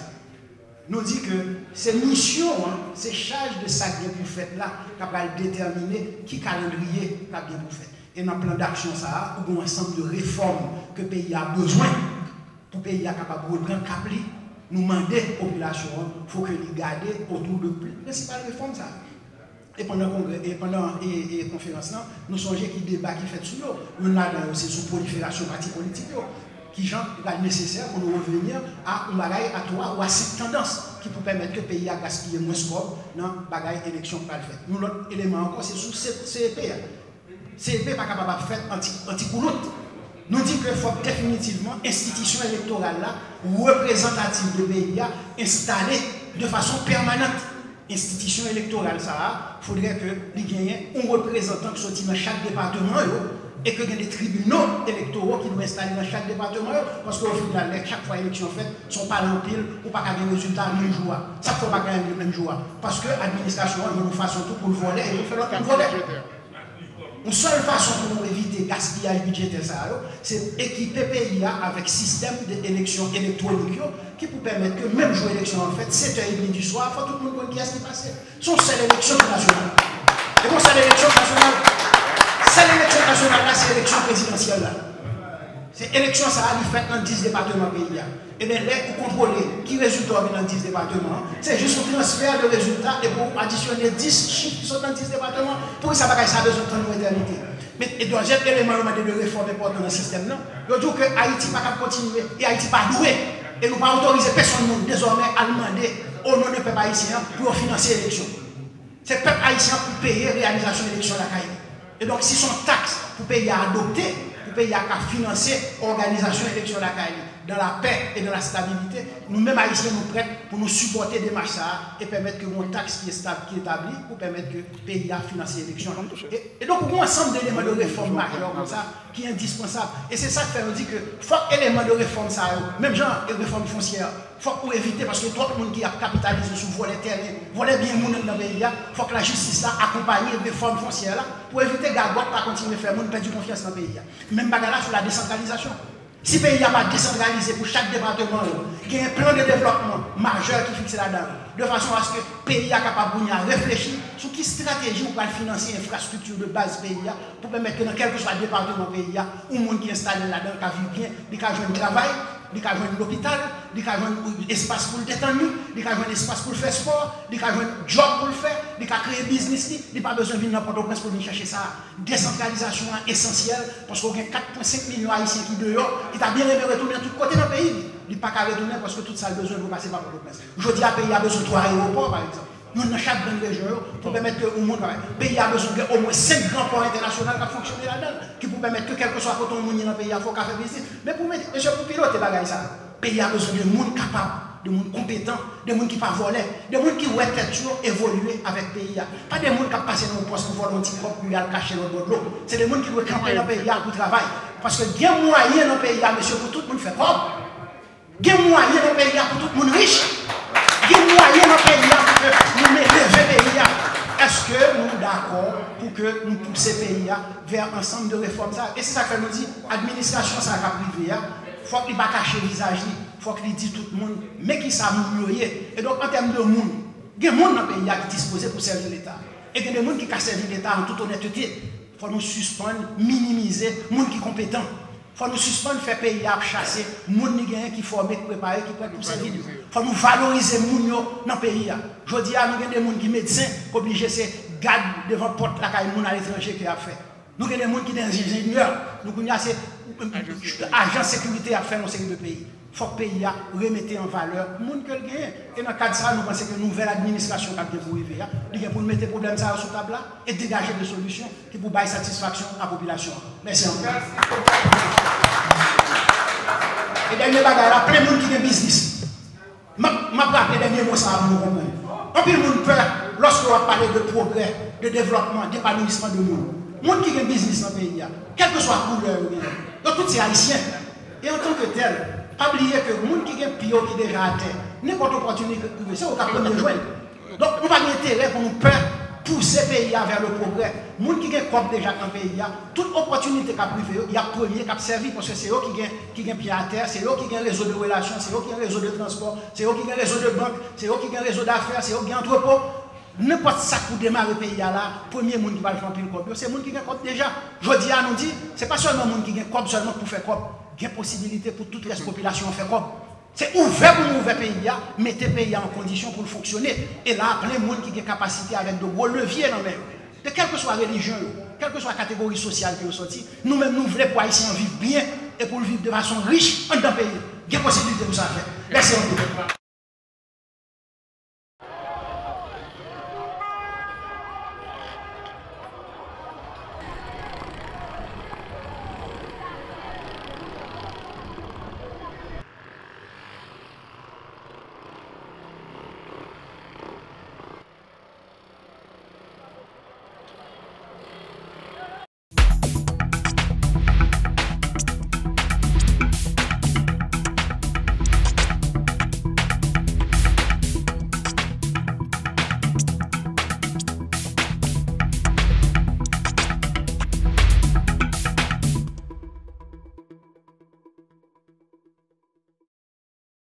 Nous dit que ces missions, ces charges de ça qui est pour faire là, qui va déterminer qui calendrier qui est bien pour faire. Et dans le plan d'action, ça a un ensemble de réformes que le pays a besoin pour que le pays soit capable de reprendre cap. Nous demandons à la population, il faut que nous gardions autour de plus principales réformes. Ça. Et pendant le congrès et pendant la conférence, nous songeons qu'il débat qui fait sur nous. Nous avons c'est sur la prolifération de partis politiques qui est nécessaire pour nous revenir à une bagaille à 3 ou à 5 tendances qui peut permettre que le pays a gaspillé moins score dans la bagaille élection pas le fait. Nous l'autre élément encore c'est sur CEP. CEP n'est pas capable de faire anti-couloute. Nous disons qu'il faut définitivement l'institution électorale là, représentative du pays installée de façon permanente. Institution électorale, ça, il faudrait que il y ait un représentant qui soit dans chaque département et que il y ait des tribunaux électoraux qui nous installent dans chaque département parce qu'au final, chaque fois l'élection faite, ne sont pas en pile ou pas gagner le résultat le même jour. Ça ne faut pas gagner le même jour. Parce que l'administration, nous faisons tout pour le voler et nous faisons l'autre voler. Une seule façon pour nous éviter le gaspillage budgétaire, c'est équiper le pays avec un système d'élection électronique qui peut permettre que même jour d'élection, en fait, 7h30 du soir, il faut tout le monde voir qui est-ce qui passe. C'est une seule élection nationale. Et bon, c'est l'élection nationale. C'est l'élection nationale, là, c'est l'élection présidentielle. Là. C'est l'élection, ça a été faite dans 10 départements pays. Et bien là, pour contrôler qui résultat dans 10 départements, c'est juste un transfert de résultats et pour additionner 10 chiffres qui sont dans 10 départements, pour que ça va ça besoin de temps de éternité. Mais le deuxième élément de réforme important dans le système, non, je dis que Haïti n'a pas continuer et Haïti n'a pas doué. Et nous ne pas autoriser personne désormais à demander au nom du peuple haïtien pour financer l'élection. C'est le peuple haïtien pour payer la réalisation de l'élection de la CAI. Et donc, si son taxe pour payer à adopter, pour payer à financer l'organisation de l'élection de la CAI, dans la paix et dans la stabilité, nous-mêmes haïtiens nous prêts pour nous supporter des marches et permettre que mon taxe qui est stable, qui est établi, pour permettre que le pays a financé l'élection. Et donc, il y a un ensemble d'éléments de réforme majeure comme ça qui est indispensable. Et c'est ça qui fait nous dire que faut éléments de réforme ça, même genre de réforme foncière, faut pour éviter parce que tout le monde qui a capitalisé sur volet terrain, volet bien moun dans le pays, il faut que la justice là accompagne les réformes foncières là pour éviter que la boîte pas continuer à faire moun perdre confiance dans le pays. Même bagarre sur la décentralisation. Si le pays n'a pas décentralisé pour chaque département, il y a un plan de développement majeur qui fixe là-dedans, de façon à ce que le pays soit capable de réfléchir sur qui stratégie pour financer l'infrastructure de base pays pour permettre que dans quel que soit le département pays, où le monde qui est installé là-dedans, qui vit bien, il a joué un travail, il a joué l'hôpital, il a joué un espace pour le détendre, il a joué un espace pour le faire sport, il a joué un job pour le faire, il a créé un business, il n'a pas besoin de venir dans Port-au-Prince pour venir chercher ça. Décentralisation essentielle, parce qu'on a 4,5 millions d'Haïtiens qui dehors, qui t'a bien aimé retourner de tous côtés dans le pays. Il n'a pas qu'à retourner parce que tout ça a besoin de passer par Port-au-Prince. Aujourd'hui, le pays a besoin de 3 aéroports, par exemple. Nous, dans chaque grande région, pour permettre que le monde, le pays a besoin d'au moins 5 grands ports internationaux qui fonctionnent là-dedans, qui pour permettre que quel que soit le monde dans le pays, il faut faire business. Mais pour piloter ça, le pays a besoin de monde capable, de monde compétent, de monde qui ne pas voler, de monde qui ouais toujours évoluer avec le pays. Pas des monde qui passent dans le poste pour voler un petit propre pour aller cacher dans le bord de l'eau. C'est des monde qui veulent camper dans le pays pour travailler. Parce que il y a moyen dans le pays, monsieur, pour tout le monde faire propre. Il y a moyen dans le pays pour tout le monde riche. Il y a moyen dans le pays pour que nous élever le pays. Est-ce que nous sommes d'accord pour que nous poussions le pays vers un ensemble de réformes? Et c'est ça que nous dit, l'administration, ça va privé. Il faut qu'il ne pas cacher le visage, il faut qu'il dise tout le monde, mais qui ça mouiller. Et donc, en termes de monde, il y a des gens dans le pays qui sont disposés pour servir l'État. Et il y a des gens qui ont servi l'État en toute honnêteté. Il faut nous suspendre, minimiser les gens qui sont compétents. Il faut nous suspendre, faire payer à chasser, les gens qui sont formés, qui sont préparés, qui sont pour servir. Il faut nous valoriser les gens dans le pays. Je dis à nous, il y a des gens qui sont médecins, qui sont obligés de garder devant la porte la caille à l'étranger qui a fait. Nous avons des gens qui sont ingénieurs, nous avons des agents de sécurité à faire dans ce pays. Il faut que le pays remette en valeur le monde que le gagne. Et dans le cadre de ça, nous pensons que une nouvelle administration qui a pour arriver, il y a pour mettre les problèmes sur la table et dégager des solutions qui pour donner satisfaction à la population. Merci encore. Et dernier bagage là, plein de monde qui a business. Je vais rappeler les derniers mots ça pour nous comprendre. En plus, le monde peur lorsqu'on va parler de progrès, de développement, d'épanouissement de monde. Les gens qui ont business dans le pays, quelle que soit la couleur, donc tous ces haïtiens. Et en tant que tel, pas oublier que les gens qui ont pio qui déjà à terre, n'importe quelle opportunité que c'est au cas de joindre. Donc, on va intérêt pour nous pousser le pays vers le progrès. Les gens qui ont déjà dans le pays, toute opportunité qui a privé, il y a premier qui a servi parce que c'est eux qui ont pied à terre, c'est eux qui ont un réseau de relations, c'est eux qui ont un réseau de transport, c'est eux qui ont un réseau de banque, c'est eux qui ont un réseau d'affaires, c'est eux qui ont un entrepôt. N'importe ça pour démarrer le pays là, le premier monde qui va le faire pile cop, c'est le monde qui a cop déjà. Je dis à nous dire, ce n'est pas seulement le monde qui a cop seulement pour faire cop. Il y a possibilité pour toute la population de faire cop. C'est ouvert pour nous ouvrir le pays, mettez le pays en condition pour fonctionner. Et là, plein de monde qui a capacité avec de gros leviers dans le même. De quelle que soit la religion, quelle que soit la catégorie sociale qui est sortie, nous-mêmes nous voulons pour Haïtiens vivre bien et pour vivre de façon riche dans le pays. Il y a possibilité pour ça faire. Merci beaucoup.